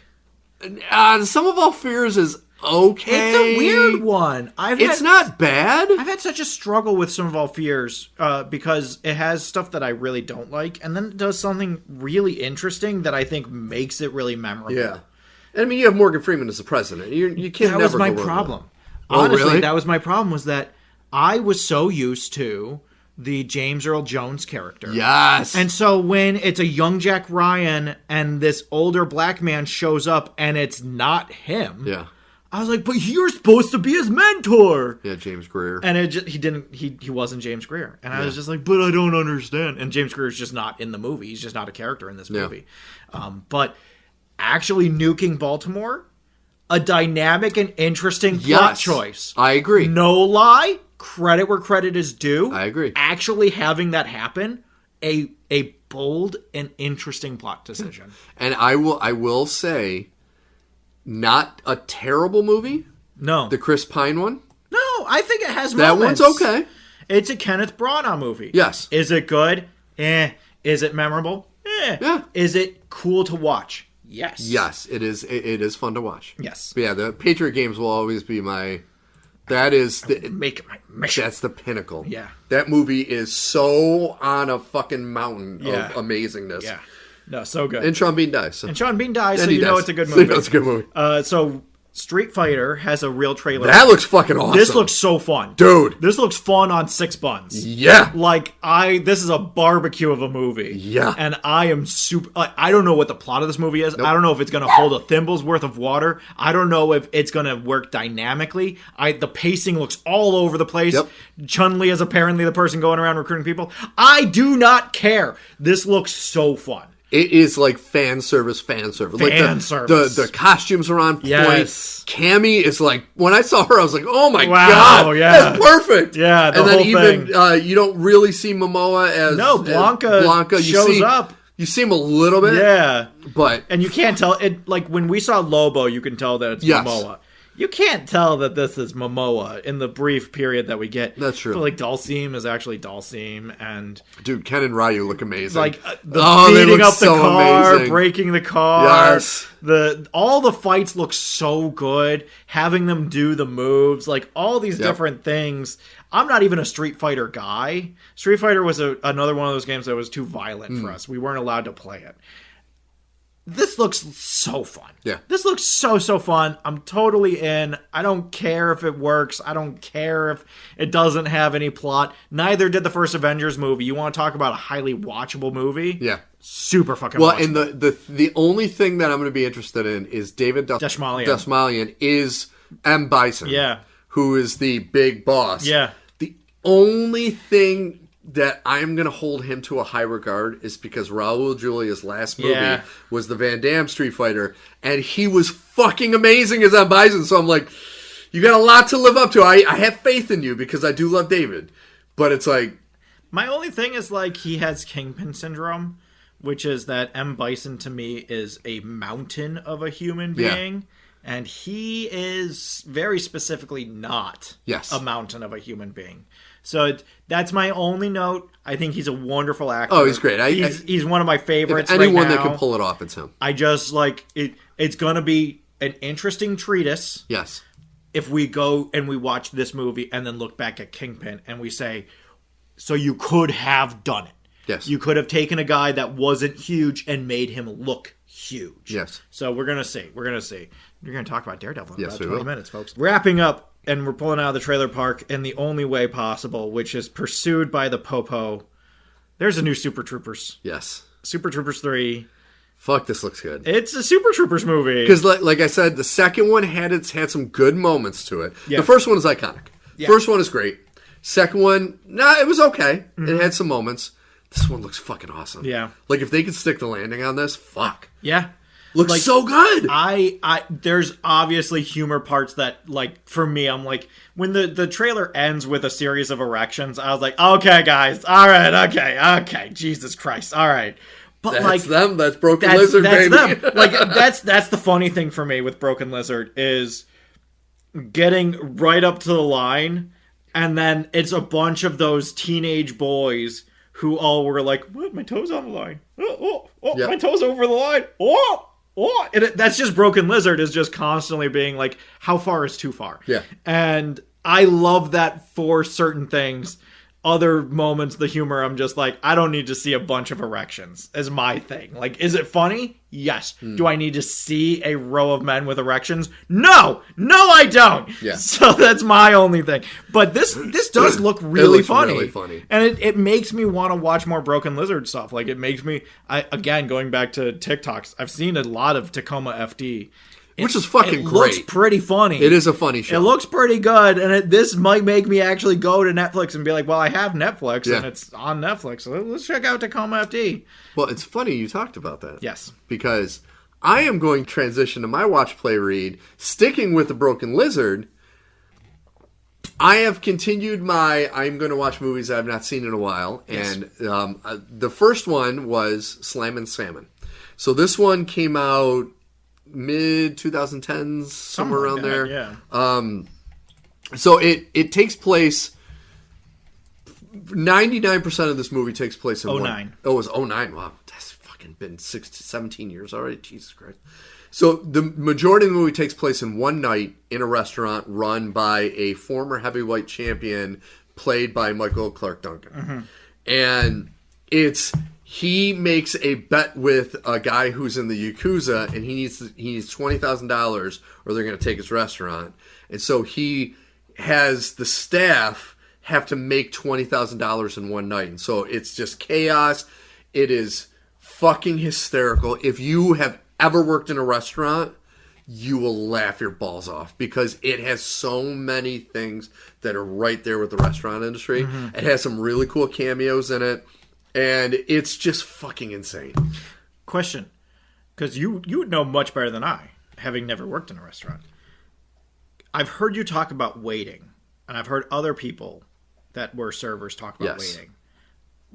Some of All Fears is okay. It's a weird one. It's not bad. I've had such a struggle with Some of All Fears because it has stuff that I really don't like, and then it does something really interesting that I think makes it really memorable. Yeah. I mean, you have Morgan Freeman as the president. You can't. That was my problem. Honestly, really? That was my problem. Was that I was so used to the James Earl Jones character. Yes. And so when it's a young Jack Ryan and this older black man shows up and it's not him. Yeah. I was like, but you're supposed to be his mentor. Yeah, James Greer. And he wasn't James Greer. And I was just like, but I don't understand. And James Greer's just not in the movie. He's just not a character in this movie. But actually nuking Baltimore, a dynamic and interesting plot choice. I agree. No lie, credit where credit is due. I agree. Actually having that happen, a bold and interesting plot decision. And I will say, not a terrible movie. No. The Chris Pine one? No, I think it has moments. That one's okay. It's a Kenneth Branagh movie. Yes. Is it good? Is it memorable? Yeah. Is it cool to watch? Yes. Yes, it is. It is fun to watch. Yes. But yeah, the Patriot games will always be my. That is make it my mission. That's the pinnacle. Yeah. That movie is so on a fucking mountain of amazingness. Yeah. No, so good. And Sean Bean dies. So. And Sean Bean dies, so you know it's a good movie. So you know it's a good movie. So Street Fighter has a real trailer. That looks fucking awesome. This looks so fun. Dude. This looks fun on 6 buns. Yeah. Like, this is a barbecue of a movie. Yeah. And I am super, I don't know what the plot of this movie is. Nope. I don't know if it's going to hold a thimble's worth of water. I don't know if it's going to work dynamically. The pacing looks all over the place. Yep. Chun-Li is apparently the person going around recruiting people. I do not care. This looks so fun. It is like fan service. Like the costumes are on point. Yes. Cammy is like, when I saw her, I was like, oh my God, yeah. that's perfect. Yeah, and then even you don't really see Momoa as Blanca shows up. You see him a little bit. Yeah. And you can't tell it, like when we saw Lobo, you can tell that it's Momoa. You can't tell that this is Momoa in the brief period that we get. That's true. But like Dhalsim is actually Dhalsim, and dude, Ken and Ryu look amazing. Like beating up the car, amazing. Breaking the car. Yes. All the fights look so good. Having them do the moves, like all these different things. I'm not even a Street Fighter guy. Street Fighter was another one of those games that was too violent for us. We weren't allowed to play it. This looks so fun. Yeah. This looks so fun. I'm totally in. I don't care if it works. I don't care if it doesn't have any plot. Neither did the first Avengers movie. You want to talk about a highly watchable movie? Yeah. Super fucking watchable. Well, and the only thing that I'm going to be interested in is David Dastmalchian is M. Bison. Yeah. Who is the big boss. Yeah. The only thing that I'm going to hold him to a high regard is because Raul Julia's last movie was the Van Damme Street Fighter, and he was fucking amazing as M. Bison, so I'm like, you got a lot to live up to. I have faith in you because I do love David, but it's like... My only thing is, like, he has Kingpin syndrome, which is that M. Bison, to me, is a mountain of a human being, and he is very specifically not a mountain of a human being. So that's my only note. I think he's a wonderful actor. Oh, he's great. He's one of my favorites. If anyone right now, that can pull it off, it's him. I just like it. It's going to be an interesting treatise. Yes. If we go and we watch this movie and then look back at Kingpin and we say, so you could have done it. Yes. You could have taken a guy that wasn't huge and made him look huge. Yes. So we're going to see. We're going to talk about Daredevil in about 20 minutes, folks. Wrapping up. And we're pulling out of the trailer park in the only way possible, which is pursued by the Popo. There's a new Super Troopers. Yes. Super Troopers 3. Fuck, this looks good. It's a Super Troopers movie. Because, like I said, the second one had some good moments to it. Yeah. The first one is iconic. Yeah. First one is great. Second one, it was okay. Mm-hmm. It had some moments. This one looks fucking awesome. Yeah. Like, if they could stick the landing on this, fuck. Yeah. Looks so good. There's obviously humor parts that, like, for me, I'm like, when the trailer ends with a series of erections, I was like, okay, guys, all right, okay, Jesus Christ, all right. But that's like them. That's Broken Lizard, that's baby. Them. Like that's the funny thing for me with Broken Lizard is getting right up to the line, and then it's a bunch of those teenage boys who all were like, "What? My toes on the line? Oh, yep. My toes over the line! Oh." And that's just Broken Lizard is just constantly being like, how far is too far? Yeah. And I love that for certain things. Other moments, the humor, I'm just like, I don't need to see a bunch of erections as my thing. Like, is it funny? Yes. Do I need to see a row of men with erections? No, I don't. Yeah. So that's my only thing. But this does look really funny. Really funny. And it makes me want to watch more Broken Lizard stuff. Like, it makes me, again, going back to TikToks, I've seen a lot of Tacoma FD. Which is fucking great. It looks pretty funny. It is a funny show. It looks pretty good, and this might make me actually go to Netflix and be like, well, I have Netflix, and it's on Netflix, so let's check out Tacoma FD. Well, it's funny you talked about that. Yes. Because I am going to transition to my watch, play, read. Sticking with the Broken Lizard, I have continued I'm going to watch movies that I've not seen in a while, and the first one was Slammin Salmon. So this one came out mid 2010s, somewhere around there. Yeah. So it takes place. 99% of this movie takes place in 09. Oh, it was 09. Wow, that's fucking fucking been 17 years already. Jesus Christ. So the majority of the movie takes place in one night in a restaurant run by a former heavyweight champion played by Michael Clark Duncan. And he makes a bet with a guy who's in the Yakuza, and he needs $20,000 or they're going to take his restaurant. And so he has the staff have to make $20,000 in one night. And so it's just chaos. It is fucking hysterical. If you have ever worked in a restaurant, you will laugh your balls off because it has so many things that are right there with the restaurant industry. It has some really cool cameos in it, and it's just fucking insane. Question, because you would know much better than I, having never worked in a restaurant. I've heard you talk about waiting, and I've heard other people that were servers talk about waiting.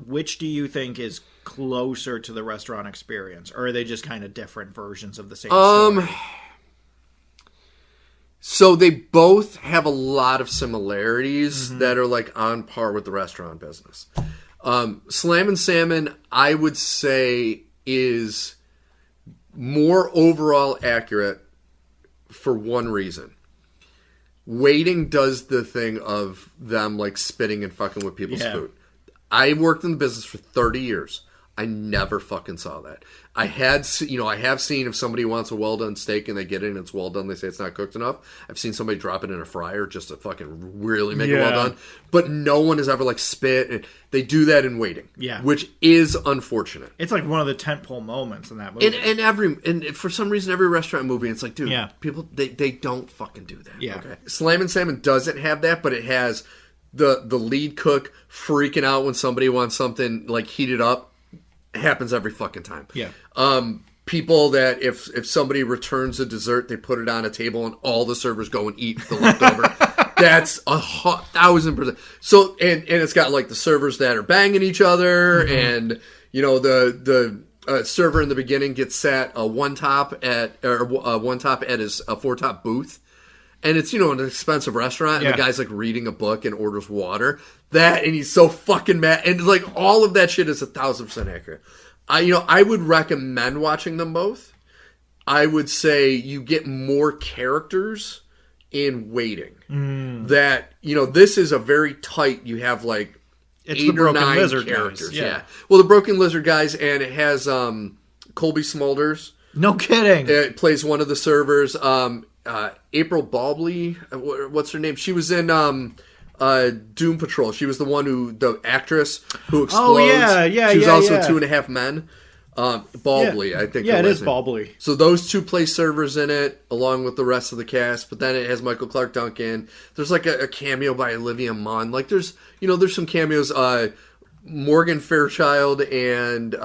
Which do you think is closer to the restaurant experience, or are they just kind of different versions of the same story? So they both have a lot of similarities that are like on par with the restaurant business. Slammin Salmon, I would say, is more overall accurate for one reason. Waiting does the thing of them like spitting and fucking with people's food. I worked in the business for 30 years. I never fucking saw that. I have seen if somebody wants a well-done steak and they get it and it's well done, they say it's not cooked enough. I've seen somebody drop it in a fryer just to fucking really make it well done. But no one has ever like spit. And they do that in waiting, which is unfortunate. It's like one of the tentpole moments in that movie. And for some reason, every restaurant movie, it's like, dude, people, they don't fucking do that. Okay? Slammin Salmon doesn't have that, but it has the lead cook freaking out when somebody wants something like heated up. It happens every fucking time. People that if somebody returns a dessert, they put it on a table and all the servers go and eat the leftover. That's 1,000%. So and it's got like the servers that are banging each other, and you know the server in the beginning gets sat one top at his four top booth. And it's, you know, an expensive restaurant, and the guy's, like, reading a book and orders water. And he's so fucking mad. And, like, all of that shit is 1,000% accurate. I would recommend watching them both. I would say you get more characters in waiting. That, you know, this is a very tight, you have, like, it's 8 the or Broken 9 Lizard characters. Guys. Well, the Broken Lizard guys, and it has Colby Smulders. No kidding. It plays one of the servers. April Baldwin, what's her name? She was in Doom Patrol. She was the actress who explodes. Oh, yeah. She was also 2.5 Men. Baldwin, I think. Yeah, it is Baldwin. So those two play servers in it, along with the rest of the cast. But then it has Michael Clark Duncan. There's like a cameo by Olivia Munn. Like there's some cameos. Morgan Fairchild and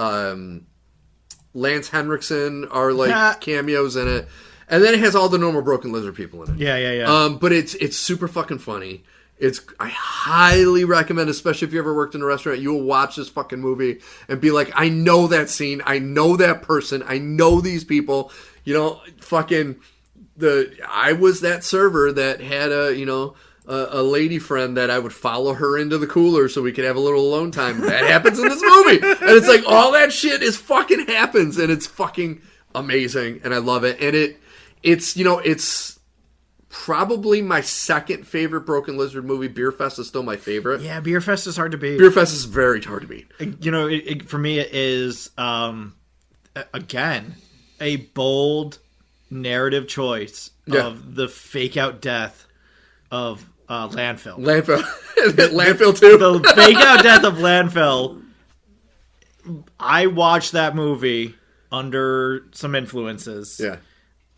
Lance Henriksen are like cameos in it. And then it has all the normal Broken Lizard people in it. Yeah. But it's super fucking funny. I highly recommend, especially if you ever worked in a restaurant, you will watch this fucking movie and be like, I know that scene. I know that person. I know these people. You know, I was that server that had a lady friend that I would follow her into the cooler so we could have a little alone time. That happens in this movie. And it's like, all that shit is fucking happens. And it's fucking amazing. And I love it. And it's probably my second favorite Broken Lizard movie. Beer Fest is still my favorite. Yeah, Beer Fest is hard to beat. Beer Fest is very hard to beat. You know, for me it is, again, a bold narrative choice of the fake-out death of Landfill. Landfill 2. The fake-out death of Landfill. I watched that movie under some influences. Yeah.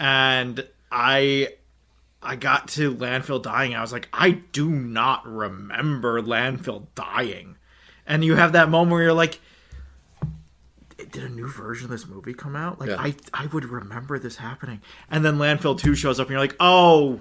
And I got to Landfill dying. I was like, I do not remember Landfill dying. And you have that moment where you're like, did a new version of this movie come out? Like, I would remember this happening. And then Landfill 2 shows up and you're like, oh,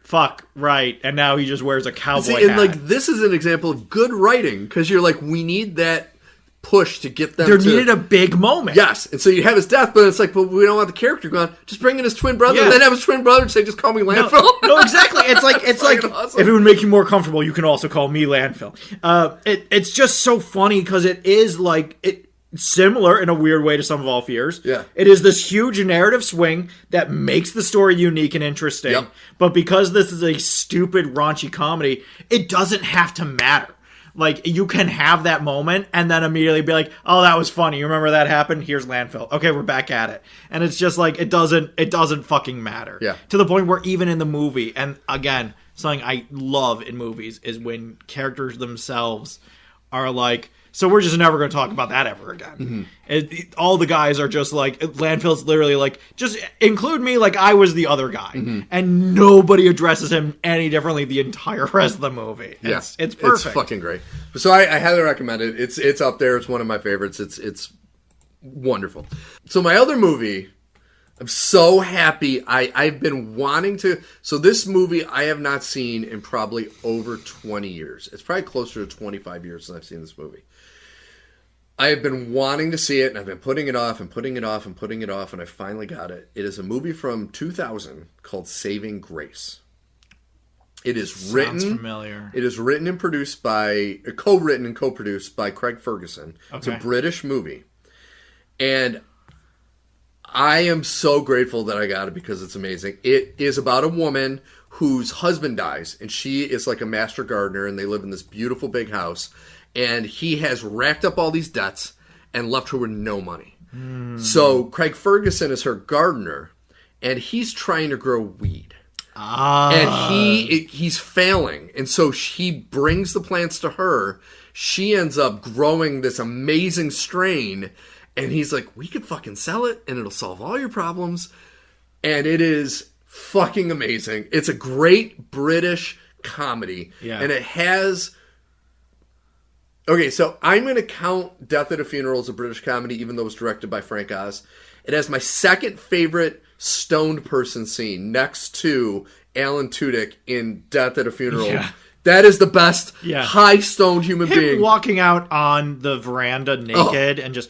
fuck, right. And now he just wears a cowboy hat. And like, this is an example of good writing, because you're like, we need that push to get them needed a big moment. Yes. And so you have his death, but it's like, but we don't want the character gone. Just bring in his twin brother, and then have his twin brother say, just call me Landfill. No, exactly. It's like awesome. If it would make you more comfortable, you can also call me Landfill. It's just so funny because it is like similar in a weird way to Sum of All Fears. Yeah. It is this huge narrative swing that makes the story unique and interesting. Yep. But because this is a stupid, raunchy comedy, it doesn't have to matter. Like, you can have that moment and then immediately be like, oh, that was funny. You remember that happened? Here's landfill. Okay, we're back at it. And it's just like, it doesn't fucking matter. Yeah. To the point where even in the movie, and again, something I love in movies is when characters themselves are like, so we're just never going to talk about that ever again. Mm-hmm. All the guys are just like, landfill's literally like, just include me like I was the other guy. Mm-hmm. And nobody addresses him any differently the entire rest of the movie. It's perfect. It's fucking great. So I highly recommend it. It's up there. It's one of my favorites. It's wonderful. So my other movie, I'm so happy. I've been wanting to. So this movie I have not seen in probably over 20 years. It's probably closer to 25 years since I've seen this movie. I have been wanting to see it, and I've been putting it off and putting it off and putting it off, and I finally got it. It is a movie from 2000 called Saving Grace. It is Sounds familiar. It is written and produced by, co-written and co-produced by Craig Ferguson. Okay. It's a British movie. And I am so grateful that I got it because it's amazing. It is about a woman whose husband dies, and she is like a master gardener, and they live in this beautiful big house. And he has racked up all these debts and left her with no money. So Craig Ferguson is her gardener, and he's trying to grow weed. And he's failing. And so he brings the plants to her. She ends up growing this amazing strain. And he's like, we could fucking sell it, and it'll solve all your problems. And it is fucking amazing. It's a great British comedy. Yeah. And it has... Okay, so I'm going to count Death at a Funeral as a British comedy, even though it was directed by Frank Oz. It has my second favorite stoned person scene next to Alan Tudyk in Death at a Funeral. Yeah. That is the best high-stoned human being. Walking out on the veranda naked and just...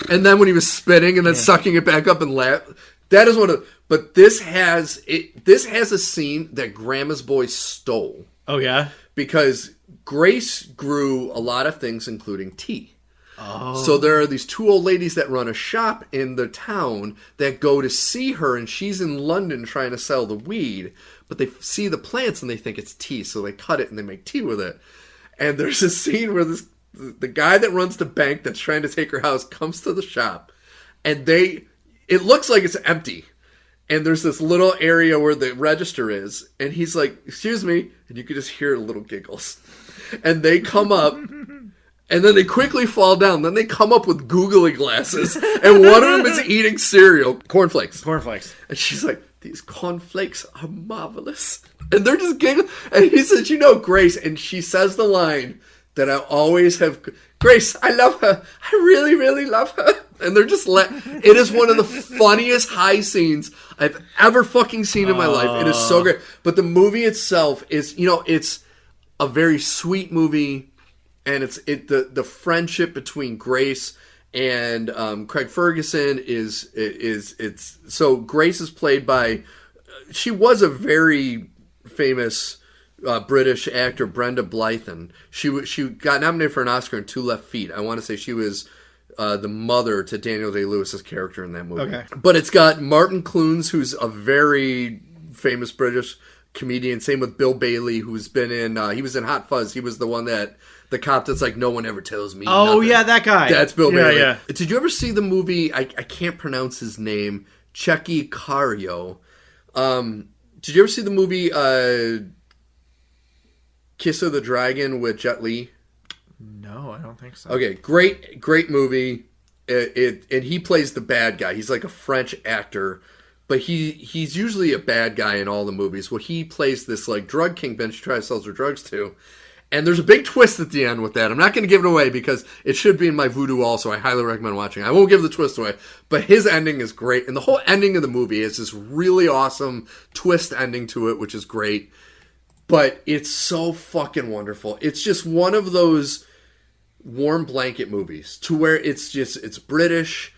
And then when he was spitting and then sucking it back up and laugh. That is one of... But this has a scene that Grandma's Boy stole. Oh, yeah? Because Grace grew a lot of things, including tea. Oh. So there are these two old ladies that run a shop in the town that go to see her, and she's in London trying to sell the weed, but they see the plants and they think it's tea, so they cut it and they make tea with it. And there's a scene where the guy that runs the bank that's trying to take her house comes to the shop, and it looks like it's empty. And there's this little area where the register is, and he's like, excuse me, and you can just hear little giggles. And they come up, and then they quickly fall down. Then they come up with googly glasses, and one of them is eating cereal. Cornflakes. And she's like, these cornflakes are marvelous. And they're just giggling. And he says, Grace, and she says the line that I always have, Grace, I love her. I really, really love her. And they're just it is one of the funniest high scenes I've ever fucking seen in my life. It is so great. But the movie itself is, it's a very sweet movie, and the friendship between Grace and Craig Ferguson is so Grace is played by, she was a very famous British actor, Brenda Blythen. She got nominated for an Oscar in Two Left Feet. I want to say she was the mother to Daniel Day-Lewis's character in that movie. Okay. But it's got Martin Clunes, who's a very famous British comedian. Same with Bill Bailey, who's been in... he was in Hot Fuzz. He was the one the cop that's like, no one ever tells me nothing. Yeah, that guy. That's Bill Bailey. Yeah. Did you ever see the movie... I can't pronounce his name. Checky Cario. Did you ever see the movie Kiss of the Dragon with Jet Li? No, I don't think so. Okay, great movie. And he plays the bad guy. He's like a French actor, but he's usually a bad guy in all the movies. Well, he plays this like drug kingpin she tries to sell her drugs to. And there's a big twist at the end with that. I'm not going to give it away because it should be in my voodoo also. I highly recommend watching. I won't give the twist away, but his ending is great. And the whole ending of the movie is this really awesome twist ending to it, which is great. But it's so fucking wonderful. It's just one of those warm blanket movies to where it's British.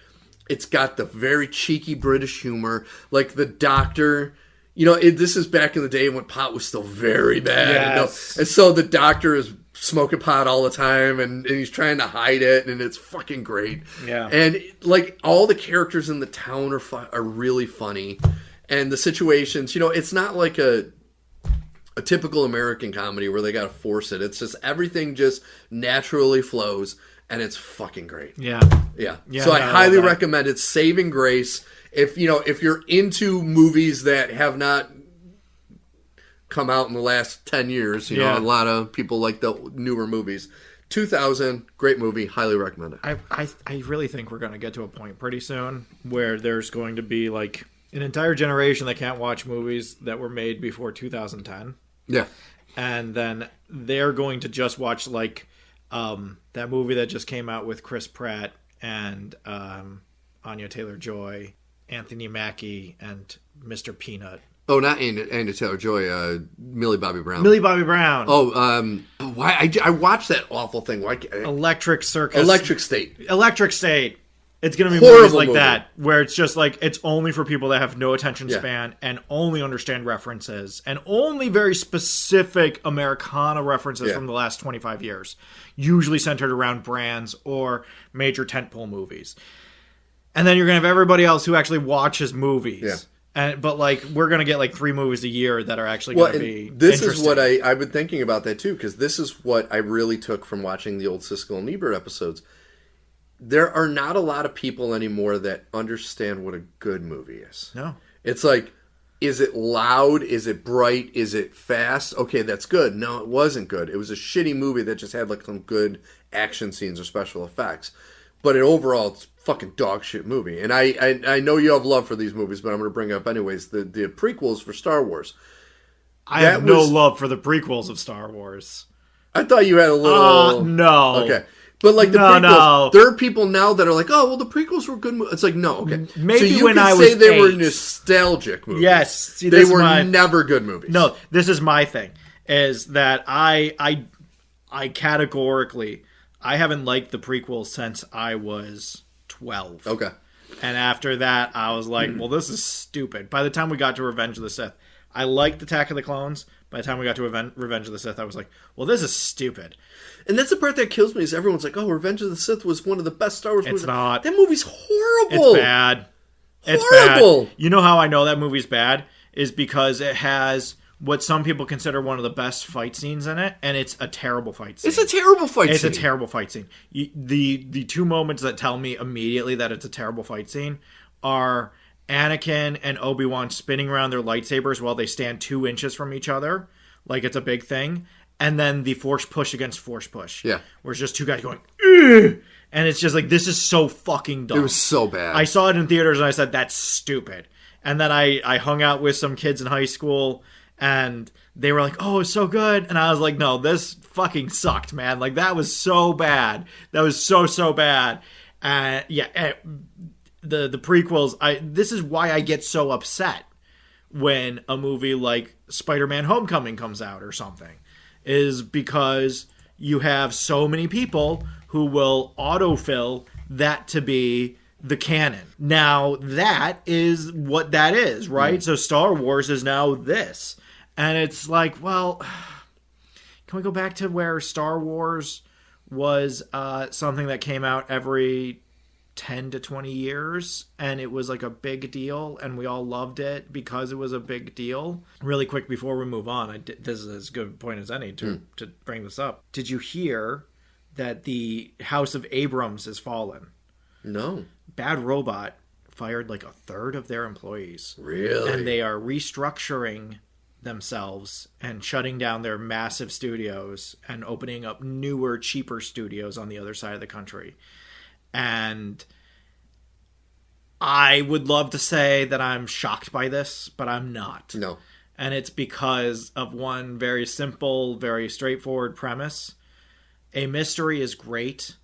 It's got the very cheeky British humor. Like the doctor, this is back in the day when pot was still very bad. Yes. And so the doctor is smoking pot all the time, and he's trying to hide it, and it's fucking great. Yeah. And like all the characters in the town are really funny, and the situations, it's not like a typical American comedy where they got to force it. It's just everything just naturally flows, and it's fucking great. Yeah. So I highly recommend it. Saving Grace. If you're into movies that have not come out in the last 10 years, a lot of people like the newer movies. 2000, great movie, highly recommend it. I really think we're going to get to a point pretty soon where there's going to be like an entire generation that can't watch movies that were made before 2010. Yeah. And then they're going to just watch like that movie that just came out with Chris Pratt and Anya Taylor-Joy, Anthony Mackie, and Mr. Peanut. Oh, not Anya Taylor-Joy, Millie Bobby Brown. Millie Bobby Brown. Oh, why I watched that awful thing. Why? Electric Circus. Electric State. Electric State. It's going to be Horrible movies like movie. that, where it's just like, it's only for people that have no attention span and only understand references and only very specific Americana references from the last 25 years, usually centered around brands or major tentpole movies. And then you're going to have everybody else who actually watches movies. Yeah. But like, we're going to get like 3 movies a year that are actually going to be This is what I've been thinking about that too, because this is what I really took from watching the old Siskel and Ebert episodes. There are not a lot of people anymore that understand what a good movie is. No. It's like, is it loud? Is it bright? Is it fast? Okay, that's good. No, it wasn't good. It was a shitty movie that just had like some good action scenes or special effects. But overall, it's a fucking dog shit movie. And I know you have love for these movies, but I'm going to bring up anyways the prequels for Star Wars. I have no love for the prequels of Star Wars. I thought you had a little... No. Okay. But like the prequels, there are people now that are like, oh, well, the prequels were good movies. It's like, no, okay. Maybe so you when can I say was they were 8. nostalgic movies. Yes. See, they were never good movies. No, this is my thing, is that I categorically, I haven't liked the prequels since I was 12. Okay. And after that, I was like, well, this is stupid. By the time we got to Revenge of the Sith, I liked Attack of the Clones. By the time we got to Revenge of the Sith, I was like, well, this is stupid. And that's the part that kills me is everyone's like, oh, Revenge of the Sith was one of the best Star Wars movies. It's not. That movie's horrible. It's bad. It's horrible. Bad. You know how I know that movie's bad? Is because it has what some people consider one of the best fight scenes in it, and it's a terrible fight scene. It's a terrible fight scene. It's a terrible fight scene. The 2 moments that tell me immediately that it's a terrible fight scene are Anakin and Obi-Wan spinning around their lightsabers while they stand 2 inches from each other, like it's a big thing. And then the force push against force push. Yeah. Where it's just 2 guys going, ugh! And it's just like, this is so fucking dumb. It was so bad. I saw it in theaters and I said, that's stupid. And then I hung out with some kids in high school and they were like, oh, it's so good. And I was like, no, this fucking sucked, man. Like, that was so bad. That was so bad. The prequels, this is why I get so upset when a movie like Spider-Man Homecoming comes out or something. Is because you have so many people who will autofill that to be the canon. Now, that is what that is, right? So Star Wars is now this. And it's like, well, can we go back to where Star Wars was something that came out every 10 to 20 years and it was like a big deal and we all loved it because it was a big deal. Really quick before we move on, this is as good a point as any to bring this up. Did you hear that the House of Abrams has fallen? No. Bad Robot fired like 1/3 of their employees. Really? And they are restructuring themselves and shutting down their massive studios and opening up newer, cheaper studios on the other side of the country. And I would love to say that I'm shocked by this, but I'm not. No. And it's because of one very simple, very straightforward premise. A mystery is great.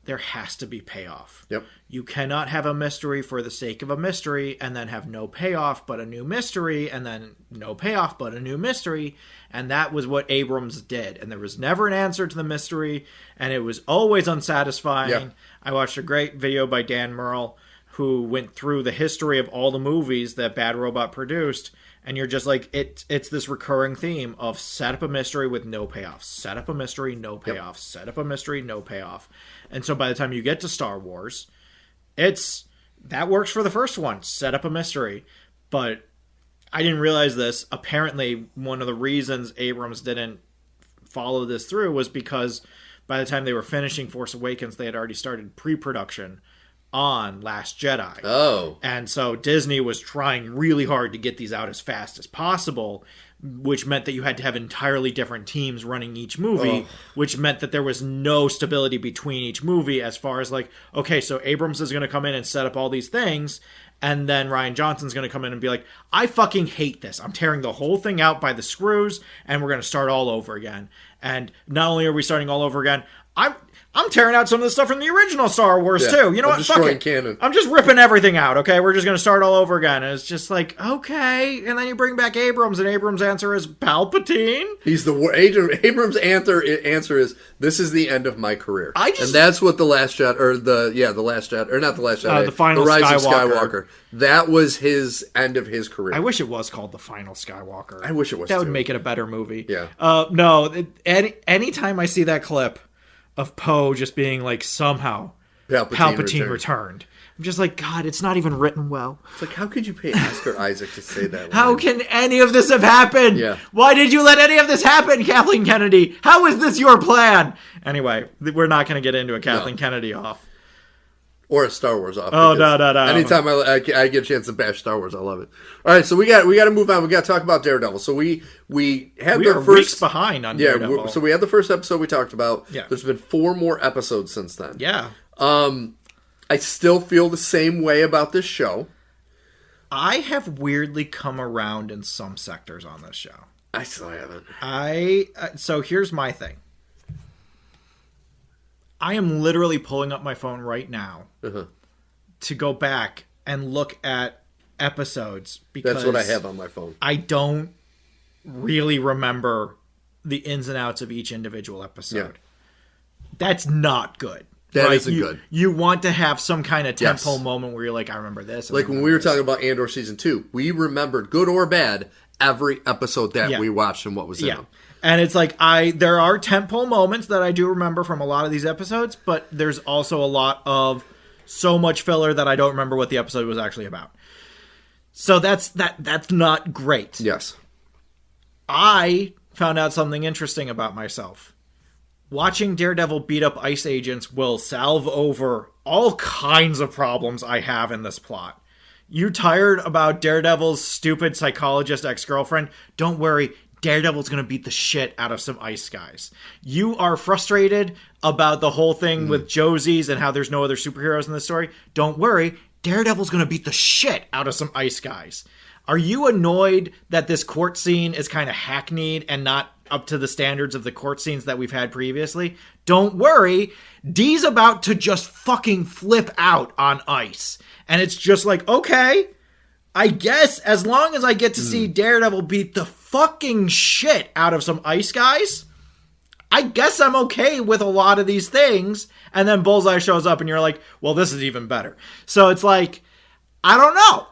There has to be payoff. Yep. You cannot have a mystery for the sake of a mystery and then have no payoff but a new mystery and then no payoff but a new mystery. And that was what Abrams did. And there was never an answer to the mystery and it was always unsatisfying. Yep. I watched a great video by Dan Merle who went through the history of all the movies that Bad Robot produced and you're just like, it's this recurring theme of set up a mystery with no payoff, set up a mystery, no payoff, set up a mystery, no payoff. And so by the time you get to Star Wars, that works for the first one, set up a mystery. But I didn't realize this. Apparently, one of the reasons Abrams didn't follow this through was because by the time they were finishing Force Awakens, they had already started pre-production on Last Jedi. Oh. And so Disney was trying really hard to get these out as fast as possible, which meant that you had to have entirely different teams running each movie, which meant that there was no stability between each movie as far as like, okay, so Abrams is going to come in and set up all these things, and then Rian Johnson's going to come in and be like, I fucking hate this. I'm tearing the whole thing out by the screws, and we're going to start all over again. And not only are we starting all over again, I'm tearing out some of the stuff from the original Star Wars, too. You know what? Fuck it. Canon. I'm just ripping everything out, okay? We're just going to start all over again. And it's just like, okay. And then you bring back Abrams, and Abrams' answer is Palpatine? He's Abrams' answer is, this is the end of my career. And that's what the Last Jedi, or the Last Jedi, or not the Last Jedi, the Final Rise Skywalker. of Skywalker. That was his end of his career. I wish it was called The Final Skywalker. I wish it was, That too. would make it a better movie. Yeah. No, anytime I see that clip of Poe just being like, somehow Palpatine returned. I'm just like, God, it's not even written well. It's like, how could you pay Oscar Isaac to say that? How can any of this have happened? Yeah. Why did you let any of this happen, Kathleen Kennedy? How is this your plan? Anyway, we're not going to get into a Kathleen Kennedy off. Or a Star Wars off. Oh, no. Anytime I get a chance to bash Star Wars, I love it. All right, so we got to move on. We got to talk about Daredevil. So we had the are first weeks behind on Daredevil. So we had the first episode we talked about. Yeah. There's been 4 more episodes since then. Yeah. I still feel the same way about this show. I have weirdly come around in some sectors on this show. I still haven't. So here's my thing. I am literally pulling up my phone right now to go back and look at episodes because that's what I have on my phone. I don't really remember the ins and outs of each individual episode. Yeah. That's not good. That isn't good. You want to have some kind of tentpole moment where you're like, I remember this. Like when we were talking about Andor Season 2, we remembered, good or bad, every episode that we watched and what was in them. And it's like, there are tentpole moments that I do remember from a lot of these episodes, but there's also a lot of so much filler that I don't remember what the episode was actually about. So that's not great. Yes. I found out something interesting about myself. Watching Daredevil beat up ICE agents will salve over all kinds of problems I have in this plot. You tired about Daredevil's stupid psychologist ex-girlfriend? Don't worry. Daredevil's going to beat the shit out of some ICE guys. You are frustrated about the whole thing with Josie's and how there's no other superheroes in this story? Don't worry. Daredevil's going to beat the shit out of some ICE guys. Are you annoyed that this court scene is kind of hackneyed and not up to the standards of the court scenes that we've had previously? Don't worry. Dee's about to just fucking flip out on ICE. And it's just like, okay, I guess as long as I get to see Daredevil beat the fucking shit out of some ICE guys, I guess I'm okay with a lot of these things. And then Bullseye shows up and you're like, well, this is even better. So it's like, I don't know.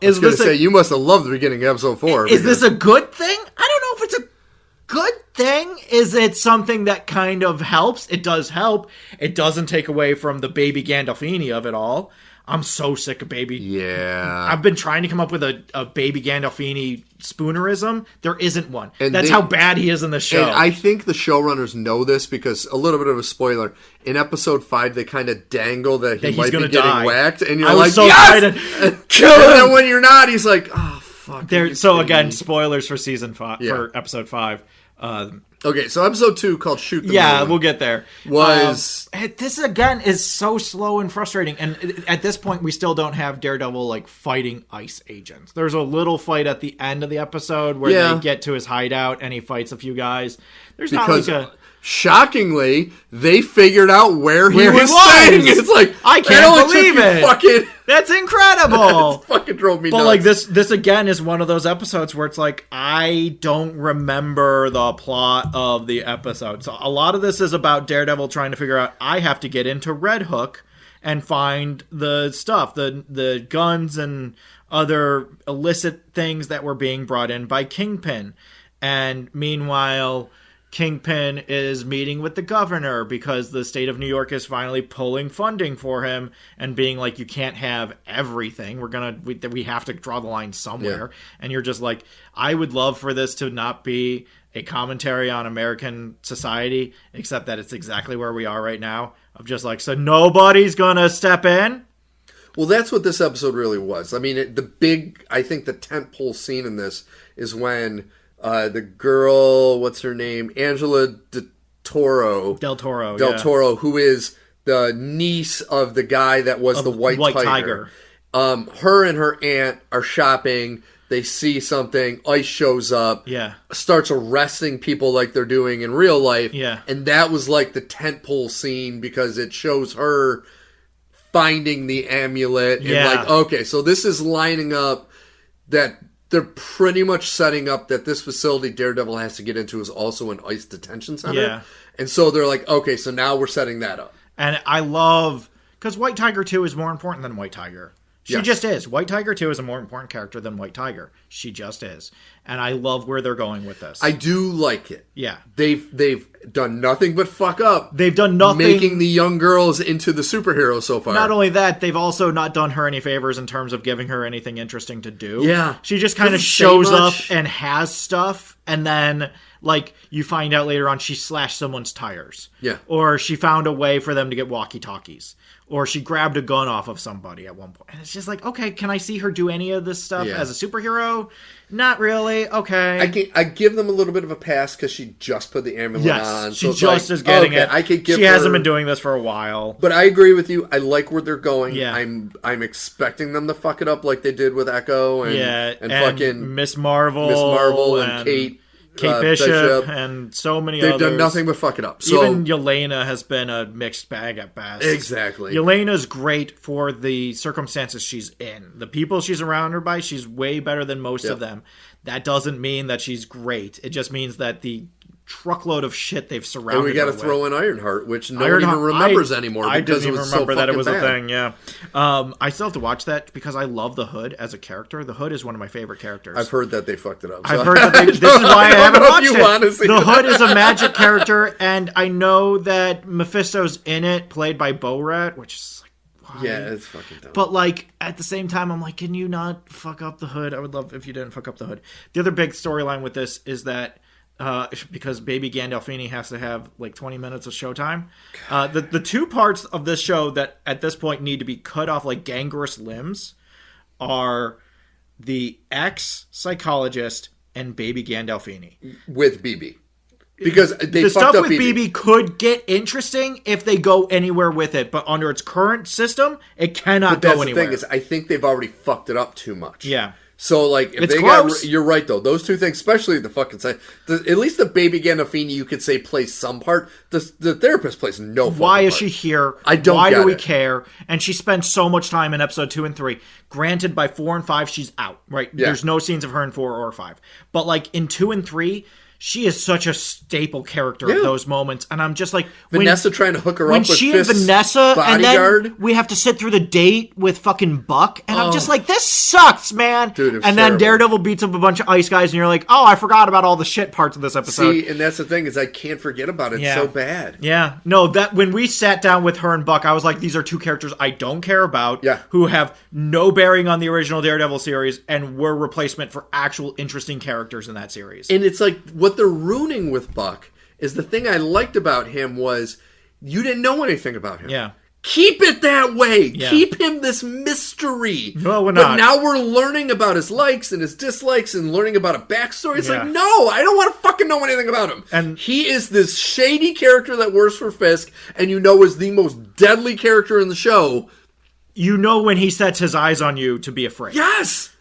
You must have loved the beginning of episode 4. Is this a good thing? I don't know if it's a good thing. Is it something that kind of helps? It does help. It doesn't take away from the baby Gandolfini of it all. I'm so sick of baby. Yeah. I've been trying to come up with a baby Gandolfini spoonerism. There isn't one. And that's how bad he is in the show. And I think the showrunners know this because, a little bit of a spoiler, in episode 5, they kind of dangle that he might be getting whacked. And you're like, yes! And then when you're not, he's like, oh, fuck. So again, spoilers for season 5, for episode 5. Okay, so episode 2 called Shoot the Moon. Yeah, we'll get there. This again is so slow and frustrating, and at this point we still don't have Daredevil like fighting ICE agents. There's a little fight at the end of the episode where they get to his hideout and he fights a few guys. There's not like a... Shockingly, they figured out where he was staying. It's like, I can't believe it. That's incredible. It fucking drove me nuts. But like this again is one of those episodes where it's like, I don't remember the plot of the episode. So a lot of this is about Daredevil trying to figure out, I have to get into Red Hook and find the stuff, the guns and other illicit things that were being brought in by Kingpin. And meanwhile, Kingpin is meeting with the governor because the state of New York is finally pulling funding for him and being like, you can't have everything. We have to draw the line somewhere. Yeah. And you're just like, I would love for this to not be a commentary on American society, except that it's exactly where we are right now. Of just like, so nobody's gonna step in? Well, that's what this episode really was. I mean, I think the tentpole scene in this is when the girl, what's her name? Angela Del Toro, who is the niece of the guy that was the White Tiger. Her and her aunt are shopping. They see something. Ice shows up. Yeah. Starts arresting people like they're doing in real life. Yeah. And that was like the tentpole scene because it shows her finding the amulet. And like, okay, so this is lining up that they're pretty much setting up that this facility Daredevil has to get into is also an ICE detention center. Yeah. And so they're like, okay, so now we're setting that up. And I love, because White Tiger 2 is more important than White Tiger. She just is. White Tiger 2 is a more important character than White Tiger. She just is. And I love where they're going with this. I do like it. Yeah. They've done nothing but fuck up. They've done nothing. Making the young girls into the superheroes so far. Not only that, they've also not done her any favors in terms of giving her anything interesting to do. Yeah. She just kind of shows up and has stuff, and then, like, you find out later on she slashed someone's tires. Yeah. Or she found a way for them to get walkie-talkies. Or she grabbed a gun off of somebody at one point. And it's just like, okay, can I see her do any of this stuff as a superhero? Not really. Okay. I give them a little bit of a pass because she just put the amulet on. She just is getting it. I could give she hasn't been doing this for a while. But I agree with you. I like where they're going. Yeah. I'm expecting them to fuck it up like they did with Echo and fucking Miss Marvel and Kate Bishop and so many others. They've done nothing but fuck it up. So, even Yelena has been a mixed bag at best. Exactly. Yelena's great for the circumstances she's in. The people she's around her by, she's way better than most of them. That doesn't mean that she's great. It just means that the truckload of shit they've surrounded her with. And we got to throw in Ironheart, which nobody even remembers anymore. I because didn't even remember that it was bad. a thing, yeah. I still have to watch that because I love the Hood as a character. The Hood is one of my favorite characters. I've heard that they fucked it up. I've heard that this is why I haven't watched it. The Hood is a magic character, and I know that Mephisto's in it, played by Borat, which is like, why? Yeah, it's fucking dumb. But, like, at the same time, I'm like, can you not fuck up the Hood? I would love if you didn't fuck up the Hood. The other big storyline with this is that because Baby Gandolfini has to have like 20 minutes of showtime. The two parts of this show that at this point need to be cut off like gangrenous limbs are the ex-psychologist and Baby Gandolfini. With BB. Because the stuff with BB could get interesting if they go anywhere with it, but under its current system, it cannot go anywhere. The thing is, I think they've already fucked it up too much. Yeah. So, like, if it's they close. you're right, though. Those two things, especially the fucking side, at least the Baby Gandolfini, you could say, plays some part. The therapist plays no fucking Why is part. she here? I don't Why get do we it. care? And she spends so much time in episode 2 and 3. Granted, by 4 and 5, she's out, right? Yeah. There's no scenes of her in 4 or 5. But, like, in 2 and 3... she is such a staple character at those moments, and I'm just like Vanessa trying to hook her up with she Fisk's and Vanessa, bodyguard. and then we have to sit through the date with fucking Buck, and I'm just like, this sucks, man. Dude, it was and terrible. then Daredevil beats up a bunch of ice guys, and you're like, oh, I forgot about all the shit parts of this episode. See, and that's the thing is I can't forget about it. It's so bad. Yeah, no, that when we sat down with her and Buck, I was like, these are two characters I don't care about, who have no bearing on the original Daredevil series, and were replacement for actual interesting characters in that series. And it's like what they're ruining with Buck is the thing I liked about him was you didn't know anything about him. Yeah. Keep it that way. Yeah. Keep him this mystery. No, we're but not. now we're learning about his likes and his dislikes and learning about a backstory. It's Yeah. like, no, I don't want to fucking know anything about him. And he is this shady character that works for Fisk and you know is the most deadly character in the show. You know when he sets his eyes on you to be afraid. Yes.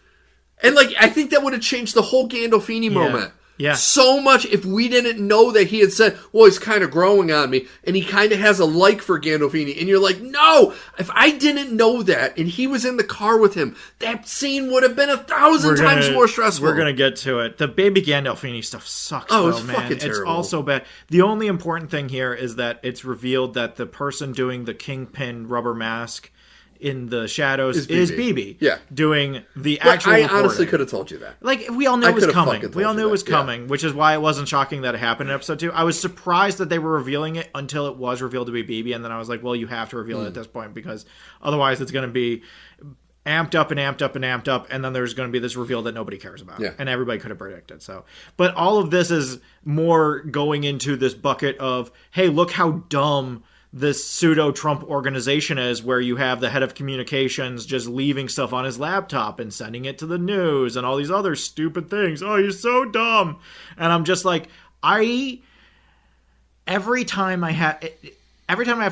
And like I think that would have changed the whole Gandolfini moment. Yeah. So much if we didn't know that he had said, well, he's kind of growing on me, and he kind of has a like for Gandolfini, and you're like, no! If I didn't know that, and he was in the car with him, that scene would have been 1,000 times more stressful. We're gonna get to it. The baby Gandolfini stuff sucks, it's man. fucking terrible. It's also bad. The only important thing here is that it's revealed that the person doing the Kingpin rubber mask in the shadows is BB. Yeah. Doing the But actual I reporting. honestly could have told you that. Like, we all knew it was coming. We all knew it was that, coming, which is why it wasn't shocking that it happened in episode 2. I was surprised that they were revealing it until it was revealed to be BB, and then I was like, well, you have to reveal it at this point, because otherwise it's going to be amped up and amped up and amped up, and then there's going to be this reveal that nobody cares about. Yeah. And everybody could have predicted. So, but all of this is more going into this bucket of, hey, look how dumb this pseudo-Trump organization is, where you have the head of communications just leaving stuff on his laptop and sending it to the news and all these other stupid things. Oh, you're so dumb. And I'm just like, every time I have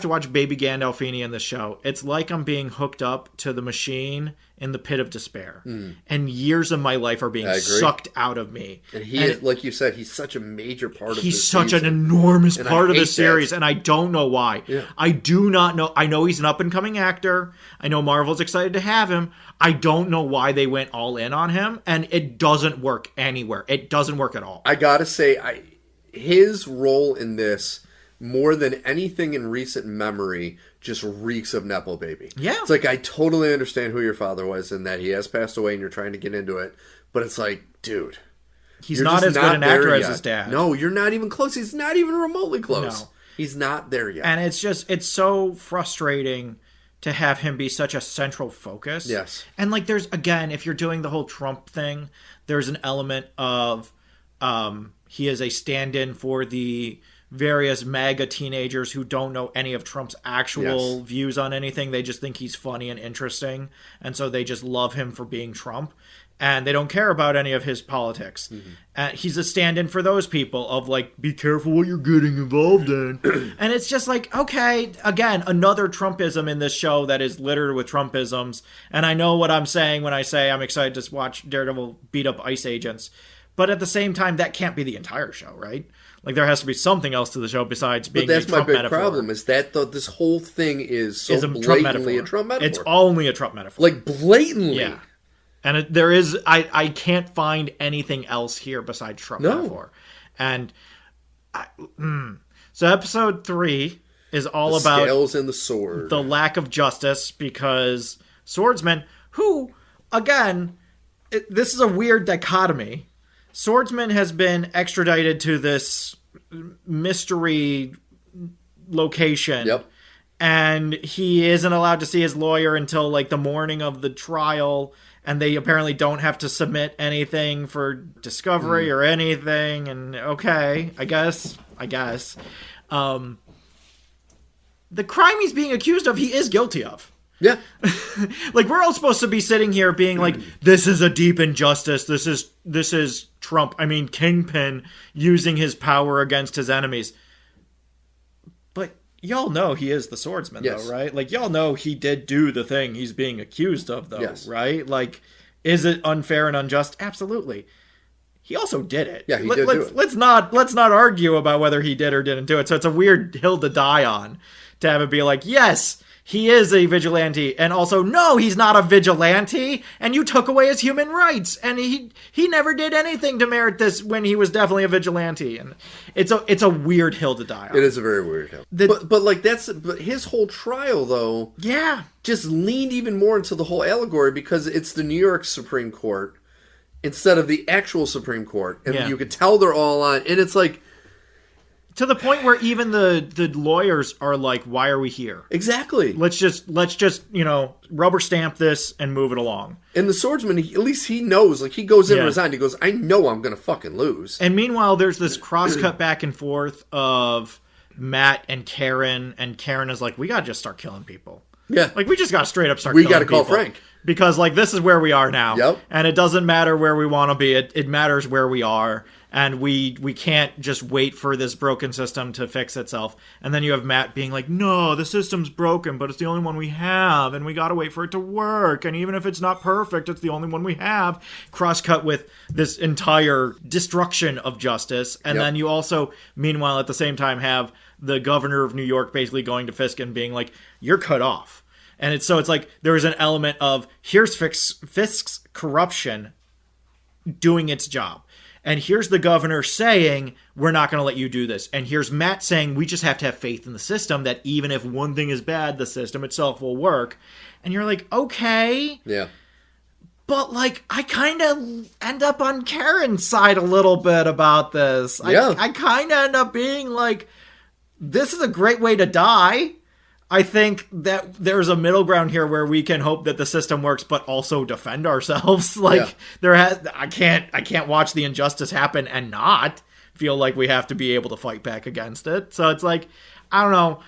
to watch Baby Gandolfini in the show, it's like I'm being hooked up to the machine in the pit of despair. And years of my life are being sucked out of me. And he is, like you said, he's such a major part of this He's such season. an enormous part of the series, and I don't know why. Yeah. I do not know. I know he's an up-and-coming actor. I know Marvel's excited to have him. I don't know why they went all in on him, and it doesn't work anywhere. It doesn't work at all. I gotta say, his role in this, more than anything in recent memory, just reeks of Nepo Baby. Yeah. It's like, I totally understand who your father was and that he has passed away and you're trying to get into it, but it's like, dude, he's not as good an actor as his dad. No, you're not even close. He's not even remotely close. No. He's not there yet. And it's so frustrating to have him be such a central focus. Yes. And like, there's, again, if you're doing the whole Trump thing, there's an element of he is a stand-in for the various MAGA teenagers who don't know any of Trump's actual views on anything. They just think he's funny and interesting, and so they just love him for being Trump, and they don't care about any of his politics. He's a stand-in for those people of like, be careful what you're getting involved in. And it's just like, okay, again, another Trumpism in this show that is littered with Trumpisms. And I know what I'm saying when I say I'm excited to watch Daredevil beat up ICE agents. But at the same time, that can't be the entire show, right? Like, there has to be something else to the show besides being a Trump metaphor. But that's my big problem, is that this whole thing is so blatantly a Trump metaphor. It's only a Trump metaphor. Like, blatantly. Yeah. And there is... I can't find anything else here besides Trump metaphor. And... So episode 3 is all about... scales and the sword. The lack of justice, because swordsmen, who, again, this is a weird dichotomy. Swordsman has been extradited to this mystery location. Yep. And he isn't allowed to see his lawyer until like the morning of the trial. And they apparently don't have to submit anything for discovery or anything. And okay, I guess. The crime he's being accused of, he is guilty of. Yeah. Like, we're all supposed to be sitting here being like, this is a deep injustice. This is Trump. I mean, Kingpin using his power against his enemies. But y'all know he is the swordsman, though, right? Like, y'all know he did do the thing he's being accused of, though, right? Like, is it unfair and unjust? Absolutely. He also did it. Yeah, he did do it. Let's not argue about whether he did or didn't do it. So it's a weird hill to die on, to have it be like, yes, he is a vigilante, and also, no, he's not a vigilante, and you took away his human rights, and he never did anything to merit this when he was definitely a vigilante, and it's a weird hill to die on. It is a very weird hill. But his whole trial, though, just leaned even more into the whole allegory, because it's the New York Supreme Court instead of the actual Supreme Court, and you could tell they're all on, and it's like, to the point where even the lawyers are like, why are we here? Exactly. Let's just, rubber stamp this and move it along. And the swordsman, at least he knows, like, he goes in and resigned. He goes, I know I'm going to fucking lose. And meanwhile, there's this cross-cut back and forth of Matt and Karen is like, we got to just start killing people. Yeah. Like, we just got to straight up start killing people. We got to call Frank. Because, like, this is where we are now. Yep. And it doesn't matter where we want to be. It matters where we are. and we can't just wait for this broken system to fix itself. And then you have Matt being like, no, the system's broken, but it's the only one we have, and we gotta wait for it to work, and even if it's not perfect, it's the only one we have. Cross-cut with this entire destruction of justice. And then you also, meanwhile, at the same time, have the governor of New York basically going to Fisk and being like, you're cut off. And it's like there is an element of, here's Fisk's corruption doing its job. And here's the governor saying, we're not going to let you do this. And here's Matt saying, we just have to have faith in the system, that even if one thing is bad, the system itself will work. And you're like, okay. Yeah. But, like, I kind of end up on Karen's side a little bit about this. Yeah. I kind of end up being like, this is a great way to die. I think that there's a middle ground here where we can hope that the system works, but also defend ourselves. Like I can't watch the injustice happen and not feel like we have to be able to fight back against it. So it's like, I don't know.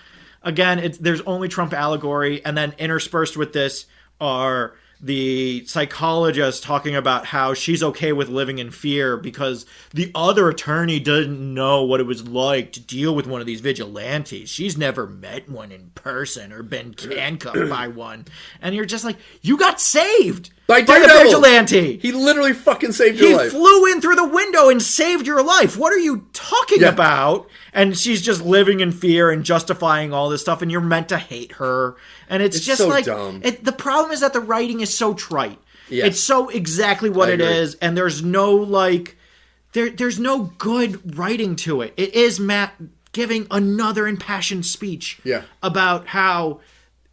Again, there's only Trump allegory, and then interspersed with this are the psychologist talking about how she's okay with living in fear because the other attorney didn't know what it was like to deal with one of these vigilantes. She's never met one in person or been handcuffed by one. And you're just like, you got saved by the vigilante. He literally fucking saved your life. He flew in through the window and saved your life. What are you talking about? And she's just living in fear and justifying all this stuff, and you're meant to hate her. And it's just so like, dumb. The problem is that the writing is so trite. Yes. It's so exactly what it is, and there's no, like, there's no good writing to it. It is Matt giving another impassioned speech about how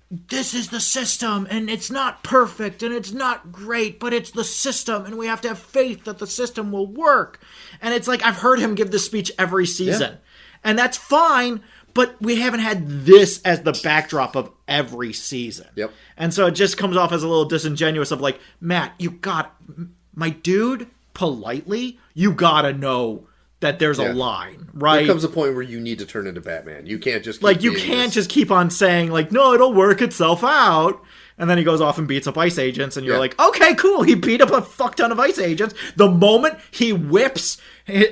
this is the system, and it's not perfect, and it's not great, but it's the system, and we have to have faith that the system will work. And it's like, I've heard him give this speech every season. Yeah. And that's fine, but we haven't had this as the backdrop of every season. Yep. And so it just comes off as a little disingenuous of like, Matt, my dude, politely, you gotta know that there's a line, right? There comes a point where you need to turn into Batman. You can't just just keep on saying like, no, it'll work itself out. And then he goes off and beats up ICE agents, and you're like, okay, cool. He beat up a fuck ton of ICE agents. The moment he whips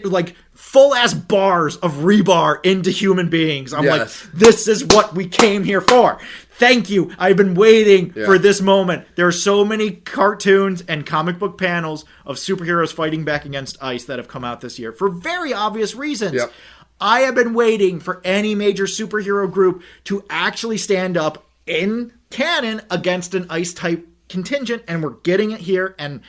like full-ass bars of rebar into human beings, I'm like, this is what we came here for. Thank you. I've been waiting for this moment. There are so many cartoons and comic book panels of superheroes fighting back against ICE that have come out this year for very obvious reasons. Yep. I have been waiting for any major superhero group to actually stand up in canon against an ICE-type contingent, and we're getting it here, and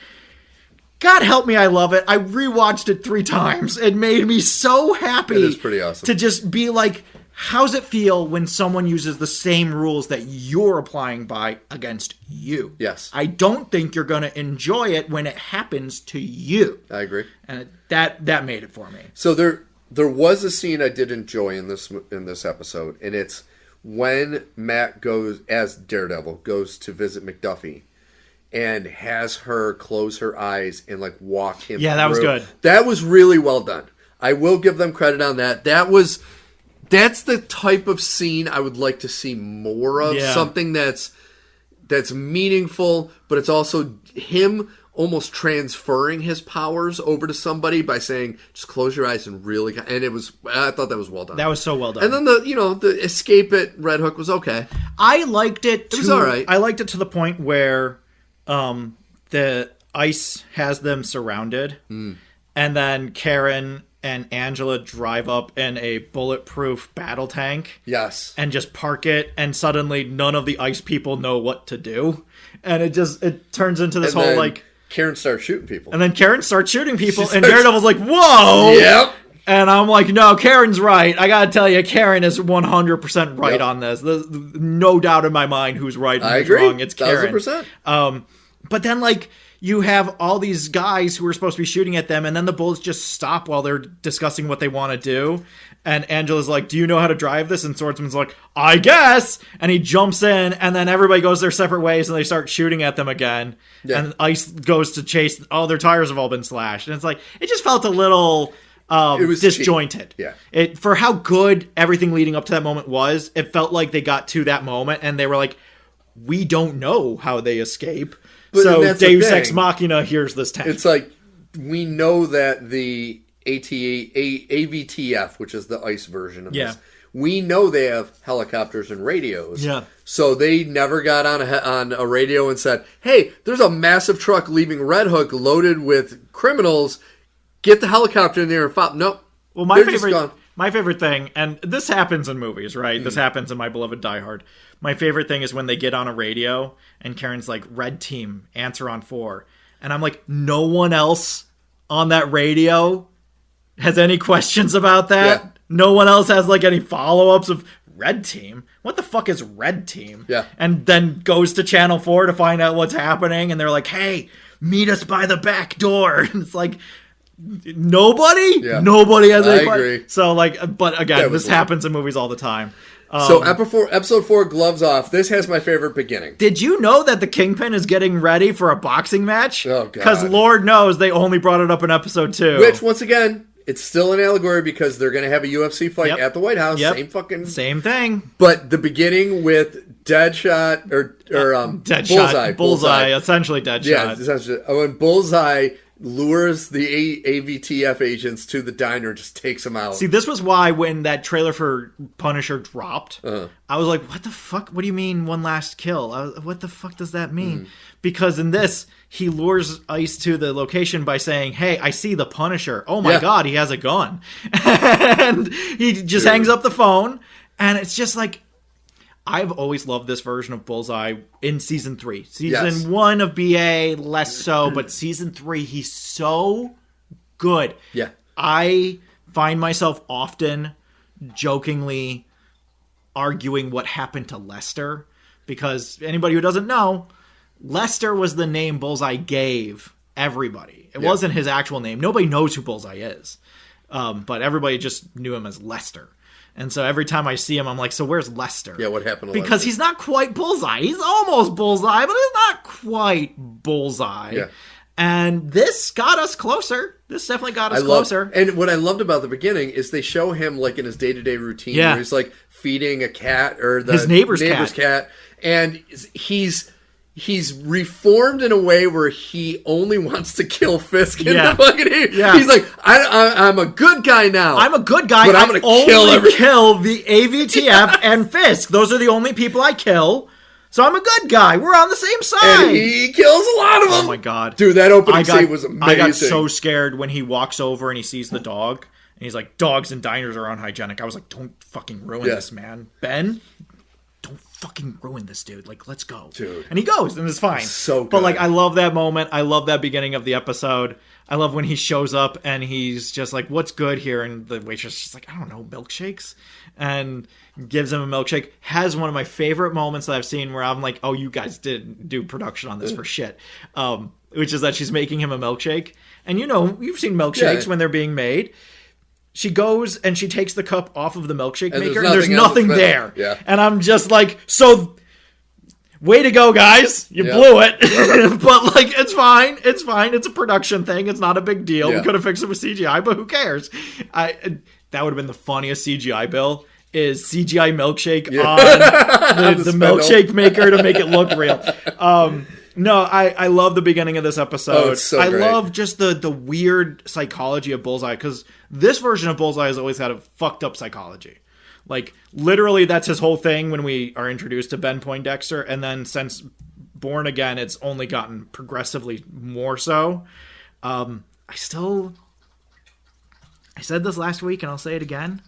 God help me, I love it. I rewatched it 3 times. It made me so happy. It is pretty awesome. To just be like, how's it feel when someone uses the same rules that you're applying by against you? Yes. I don't think you're going to enjoy it when it happens to you. I agree. And that made it for me. So there was a scene I did enjoy in this episode, and it's when Matt goes, as Daredevil, goes to visit McDuffie and has her close her eyes and like walk him through. That was good. That was really well done. I will give them credit on that. That's the type of scene I would like to see more of. Yeah. Something that's meaningful, but it's also him almost transferring his powers over to somebody by saying, just close your eyes and really... And I thought that was well done. That was so well done. And then the escape at Red Hook was okay. I liked it. It was all right. I liked it to the point where the ICE has them surrounded, and then Karen and Angela drive up in a bulletproof battle tank. Yes. And just park it, and suddenly none of the ICE people know what to do. And it turns into this whole like... Karen starts shooting people. And then Karen starts shooting people, and Daredevil's like, whoa! Yep. And I'm like, no, Karen's right. I gotta tell you, Karen is 100% right on this. There's no doubt in my mind who's right and who's wrong. It's Karen. 1000%. But then, like, you have all these guys who are supposed to be shooting at them, and then the bullets just stop while they're discussing what they want to do. And Angela's like, do you know how to drive this? And Swordsman's like, I guess. And he jumps in, and then everybody goes their separate ways, and they start shooting at them again. Yeah. And ICE goes to chase. Oh, their tires have all been slashed. And it's like, it just felt a little it was disjointed. Cheap. Yeah. For how good everything leading up to that moment was, it felt like they got to that moment, and they were like, we don't know how they escape. But so Deus Ex Machina, here's this tank. It's like, we know that the AVTF, which is the ice version of Yeah. this. We know they have helicopters and radios. Yeah. So they never got on a radio and said, hey, there's a massive truck leaving Red Hook loaded with criminals. Get the helicopter in there and follow. Nope. Well, my favorite thing, and this happens in movies, right? This happens in My Beloved Die Hard. My favorite thing is when they get on a radio and Karen's like, red team, answer on 4. And I'm like, no one else on that radio has any questions about that? Yeah. No one else has like any follow-ups of red team? What the fuck is red team? Yeah. And then goes to Channel 4 to find out what's happening. And they're like, hey, meet us by the back door. And it's like, nobody? Yeah. Nobody has any I agree. So like, but again, this happens in movies all the time. So episode 4, gloves off. This has my favorite beginning. Did you know that the Kingpin is getting ready for a boxing match? Oh, God. Because Lord knows they only brought it up in episode 2. Which, once again, it's still an allegory because they're going to have a UFC fight at the White House. Yep. Same thing. But the beginning with Deadshot or Bullseye, essentially Deadshot. Yeah, essentially. When Bullseye lures the AVTF agents to the diner and just takes them out. See, this was why when that trailer for Punisher dropped, I was like, what the fuck? What do you mean one last kill? What the fuck does that mean? Because in this, he lures Ice to the location by saying, hey, I see the Punisher. Oh my God, he has a gun. And he just hangs up the phone. And it's just like, I've always loved this version of Bullseye in season 3. Season 1 of BA, less so, but season 3, he's so good. Yeah. I find myself often jokingly arguing what happened to Lester, because anybody who doesn't know, Lester was the name Bullseye gave everybody. It wasn't his actual name. Nobody knows who Bullseye is, but everybody just knew him as Lester. And so every time I see him, I'm like, so where's Lester? Yeah, what happened to Because Lester? he's not quite Bullseye. He's almost Bullseye, but he's not quite Bullseye. Yeah. And this got us closer. This definitely got us closer. And what I loved about the beginning is they show him like in his day-to-day routine where he's like feeding a cat or his neighbor's cat. And he's reformed in a way where he only wants to kill Fisk in the fucking He's like, I'm a good guy now. I'm a good guy, but I'm going to kill the AVTF and Fisk. Those are the only people I kill. So I'm a good guy. We're on the same side. And he kills a lot of them. Oh my God. Dude, that opening scene was amazing. I got so scared when he walks over and he sees the dog. And he's like, dogs and diners are unhygienic. I was like, don't fucking ruin this, man. Ben, don't fucking ruin this, dude. Like, let's go. Dude. And he goes, and it's fine. So good. But, like, I love that moment. I love that beginning of the episode. I love when he shows up and he's just like, what's good here? And the waitress is like, I don't know, milkshakes? And gives him a milkshake. Has one of my favorite moments that I've seen where I'm like, oh, you guys didn't do production on this for shit. Which is that she's making him a milkshake. And, you know, you've seen milkshakes when they're being made. She goes and she takes the cup off of the milkshake maker, and there's nothing there. Yeah. And I'm just like, so, way to go, guys. You blew it. But, like, it's fine. It's fine. It's a production thing. It's not a big deal. We could have fixed it with CGI, but who cares? That would have been the funniest CGI, Bill, is CGI milkshake on the milkshake maker to make it look real. No, I love the beginning of this episode. Oh, it's so great. I love just the weird psychology of Bullseye, because this version of Bullseye has always had a fucked up psychology. Like, literally, that's his whole thing when we are introduced to Ben Poindexter, and then since Born Again, it's only gotten progressively more so. I said this last week, and I'll say it again.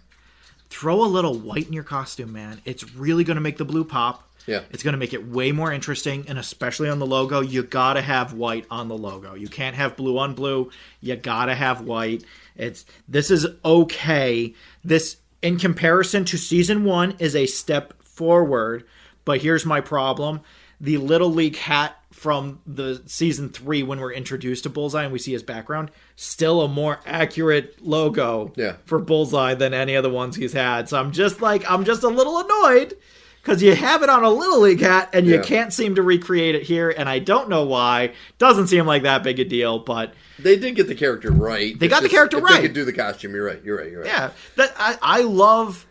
Throw a little white in your costume, man. It's really going to make the blue pop. Yeah. It's going to make it way more interesting, and especially on the logo, you got to have white on the logo. You can't have blue on blue. You got to have white. This is okay. This, in comparison to Season 1, is a step forward, but here's my problem. The Little League hat from the Season 3, when we're introduced to Bullseye and we see his background, still a more accurate logo for Bullseye than any of the ones he's had. So I'm just a little annoyed because you have it on a Little League hat and you can't seem to recreate it here, and I don't know why. Doesn't seem like that big a deal, but they did get the character right. They got the character right. They could do the costume. You're right. Yeah, I love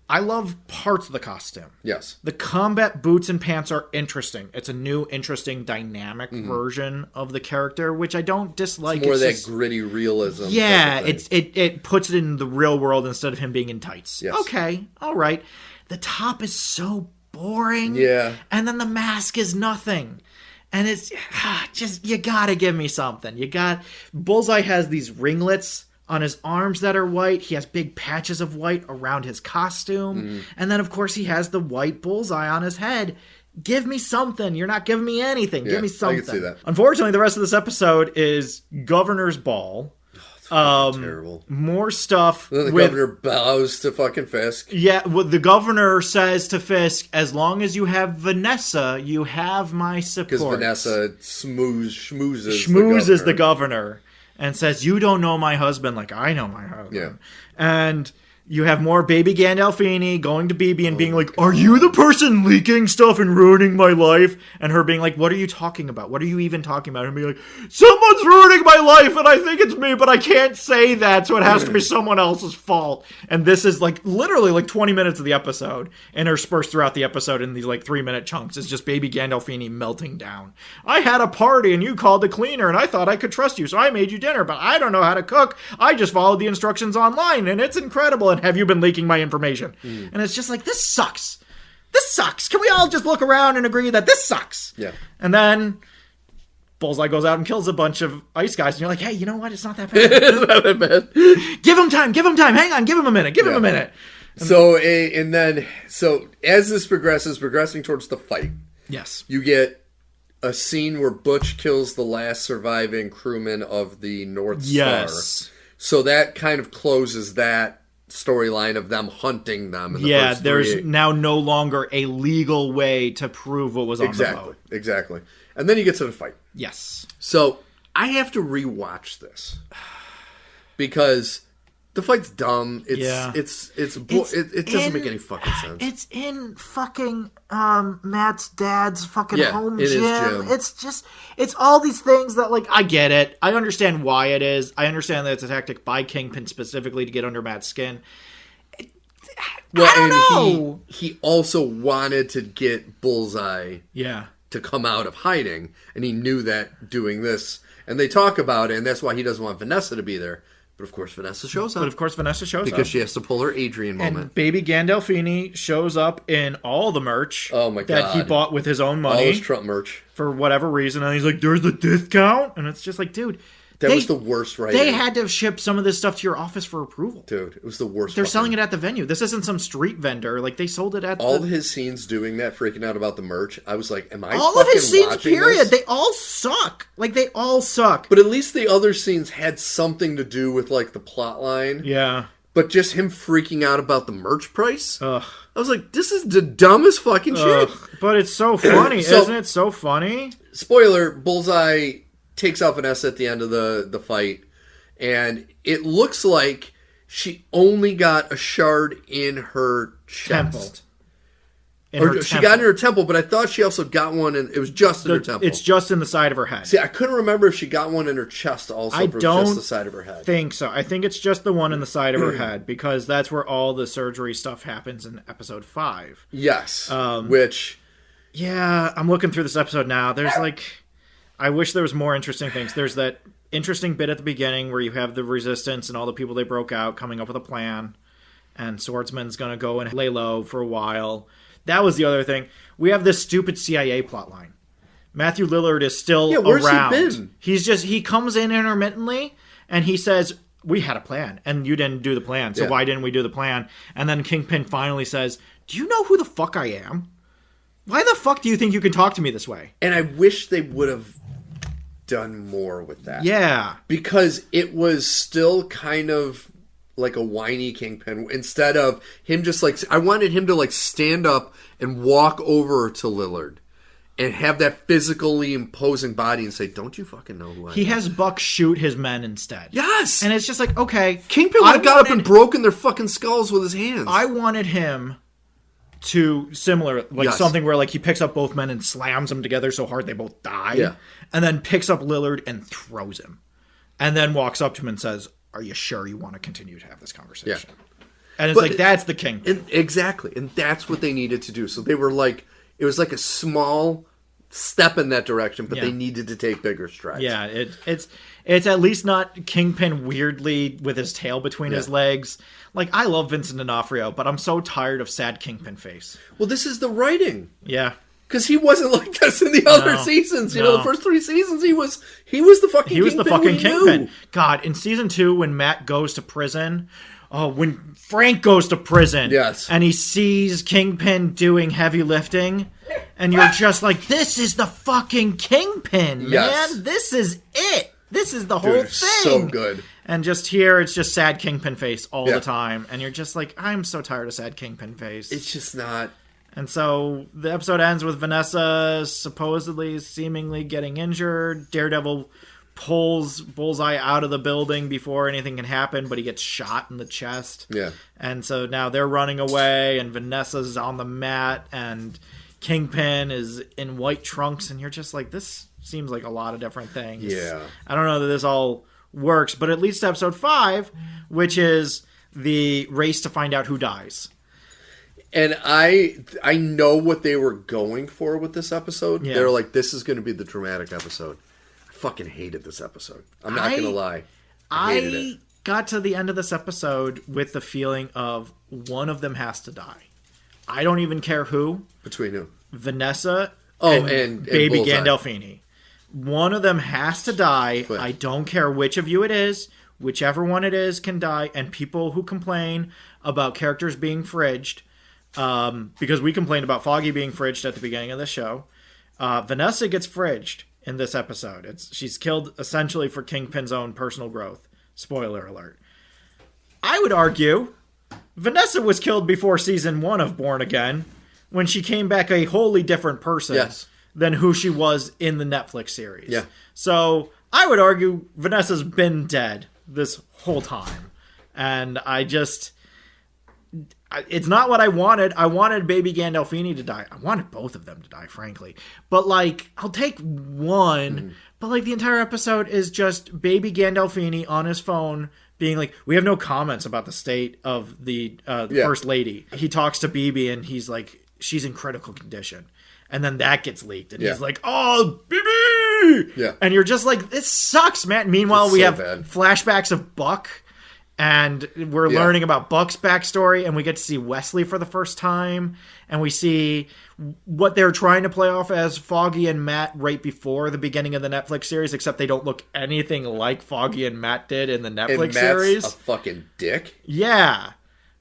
I love parts of the costume. Yes. The combat boots and pants are interesting. It's a new, interesting, dynamic version of the character, which I don't dislike. It's more that gritty realism. Yeah, it puts it in the real world instead of him being in tights. Yes. Okay, all right. The top is so boring. Yeah. And then the mask is nothing. And it's just, you gotta give me something. Bullseye has these ringlets on his arms that are white. He has big patches of white around his costume. And then, of course, he has the white bullseye on his head. Give me something. You're not giving me anything. Give me something. I can see that. Unfortunately, the rest of this episode is Governor's Ball. Terrible. More stuff. And then the governor bows to fucking Fisk. Yeah, well, the governor says to Fisk, as long as you have Vanessa, you have my support. Because Vanessa schmoozes the governor. And says, you don't know my husband like I know my husband. Yeah. And you have more baby Gandolfini going to BB and being like, are you the person leaking stuff and ruining my life? And her being like, what are you talking about? What are you even talking about? And being like, someone's ruining my life and I think it's me, but I can't say that, so it has to be someone else's fault. And this is like literally like 20 minutes of the episode, interspersed throughout the episode in these like 3-minute chunks. It's just baby Gandolfini melting down. I had a party and you called the cleaner and I thought I could trust you, so I made you dinner, but I don't know how to cook. I just followed the instructions online and it's incredible. And have you been leaking my information? And it's just like, this sucks. This sucks. Can we all just look around and agree that this sucks? Yeah. And then Bullseye goes out and kills a bunch of ice guys, and you're like, hey, you know what? It's not that bad. It's not that bad. Give him time. Hang on. Give him a minute. Give him a minute. So as this progressing towards the fight, yes, you get a scene where Butch kills the last surviving crewman of the North Star. Yes. So that kind of closes that storyline of them hunting them. There's now no longer a legal way to prove what was on the boat. Exactly. And then you get to the fight. Yes. So I have to rewatch this because the fight's dumb. It doesn't make any fucking sense. It's in fucking Matt's dad's fucking home gym. It's all these things that, like, I get it. I understand why it is. I understand that it's a tactic by Kingpin specifically to get under Matt's skin. I don't know. He also wanted to get Bullseye to come out of hiding, and he knew that doing this. And they talk about it, and that's why he doesn't want Vanessa to be there. But of course Vanessa shows up. Because she has to pull her Adrian moment. And baby Gandolfini shows up in all the merch that he bought with his own money. All his Trump merch. For whatever reason. And he's like, there's a discount? And it's just like, dude. That was the worst writing. They had to ship some of this stuff to your office for approval. Dude, it was the worst. They're selling it at the venue. This isn't some street vendor. Like, they sold it at all his scenes doing that, freaking out about the merch. I was like, am I all fucking of his scenes, period. This? They all suck. Like, they all suck. But at least the other scenes had something to do with, like, the plot line. Yeah. But just him freaking out about the merch price? Ugh. I was like, this is the dumbest fucking shit. But it's so funny. Isn't it so funny? Spoiler, Bullseye takes out Vanessa at the end of the fight, and it looks like she only got a shard in her chest. She got in her temple, but I thought she also got one, and it was just in her temple. It's just in the side of her head. See, I couldn't remember if she got one in her chest also, I don't just the side of her head. Think so. I think it's just the one in the side of her head, because that's where all the surgery stuff happens in episode 5. Yes. Yeah, I'm looking through this episode now. There's I wish there was more interesting things. There's that interesting bit at the beginning where you have the Resistance and all the people they broke out coming up with a plan, and Swordsman's going to go and lay low for a while. That was the other thing. We have this stupid CIA plotline. Matthew Lillard is still where's around. He been? He comes in intermittently, and he says, we had a plan, and you didn't do the plan, so why didn't we do the plan? And then Kingpin finally says, do you know who the fuck I am? Why the fuck do you think you can talk to me this way? And I wish they would have done more with that. Yeah. Because it was still kind of like a whiny Kingpin. Instead of him just like... I wanted him to like stand up and walk over to Lillard and have that physically imposing body and say, don't you fucking know who I am? He has Buck shoot his men instead. Yes! And it's just like, okay... Kingpin would have got up and broken their fucking skulls with his hands. I wanted him to something where like he picks up both men and slams them together so hard they both die. Yeah. And then picks up Lillard and throws him. And then walks up to him and says, are you sure you want to continue to have this conversation? Yeah. And it's like, that's the Kingpin. Exactly. And that's what they needed to do. So they were like, it was like a small step in that direction, but they needed to take bigger strides. Yeah, it's at least not Kingpin weirdly with his tail between his legs. Like, I love Vincent D'Onofrio, but I'm so tired of sad Kingpin face. Well, this is the writing. Yeah. Because he wasn't like this in the other seasons. You know, the first 3 seasons, he was the fucking Kingpin. He was the fucking Kingpin. God, in season 2, when Matt goes to prison, when Frank goes to prison, and he sees Kingpin doing heavy lifting, and you're just like, this is the fucking Kingpin, man. This is it. This is the whole thing. So good. And just here, it's just sad Kingpin face all the time. And you're just like, I'm so tired of sad Kingpin face. It's just not. And so the episode ends with Vanessa supposedly, seemingly getting injured. Daredevil pulls Bullseye out of the building before anything can happen, but he gets shot in the chest. Yeah. And so now they're running away, and Vanessa's on the mat, and Kingpin is in white trunks, and you're just like, this seems like a lot of different things. Yeah. I don't know that this all works, but at least episode 5, which is the race to find out who dies. And I know what they were going for with this episode. Yeah. They're like, this is going to be the dramatic episode. I fucking hated this episode. I'm not going to lie. I hated it. Got to the end of this episode with the feeling of one of them has to die. I don't even care who. Between who? Vanessa and Baby Bullseye. Gandolfini. One of them has to die. But I don't care which of you it is. Whichever one it is can die. And people who complain about characters being fridged, because we complained about Foggy being fridged at the beginning of the show. Vanessa gets fridged in this episode. She's killed essentially for Kingpin's own personal growth. Spoiler alert. I would argue Vanessa was killed before season 1 of Born Again, when she came back a wholly different person than who she was in the Netflix series. Yeah. So I would argue Vanessa's been dead this whole time. And it's not what I wanted. I wanted Baby Gandolfini to die. I wanted both of them to die, frankly. But, like, I'll take one. But, like, the entire episode is just Baby Gandolfini on his phone being like, we have no comments about the state of the First Lady. He talks to BB and he's like, she's in critical condition. And then that gets leaked. And he's like, oh, BB! Yeah. And you're just like, this sucks, man. Meanwhile, we have bad. flashbacks of Buck. And we're learning about Buck's backstory, and we get to see Wesley for the first time, and we see what they're trying to play off as Foggy and Matt right before the beginning of the Netflix series, except they don't look anything like Foggy and Matt did in the Netflix series. A fucking dick? Yeah.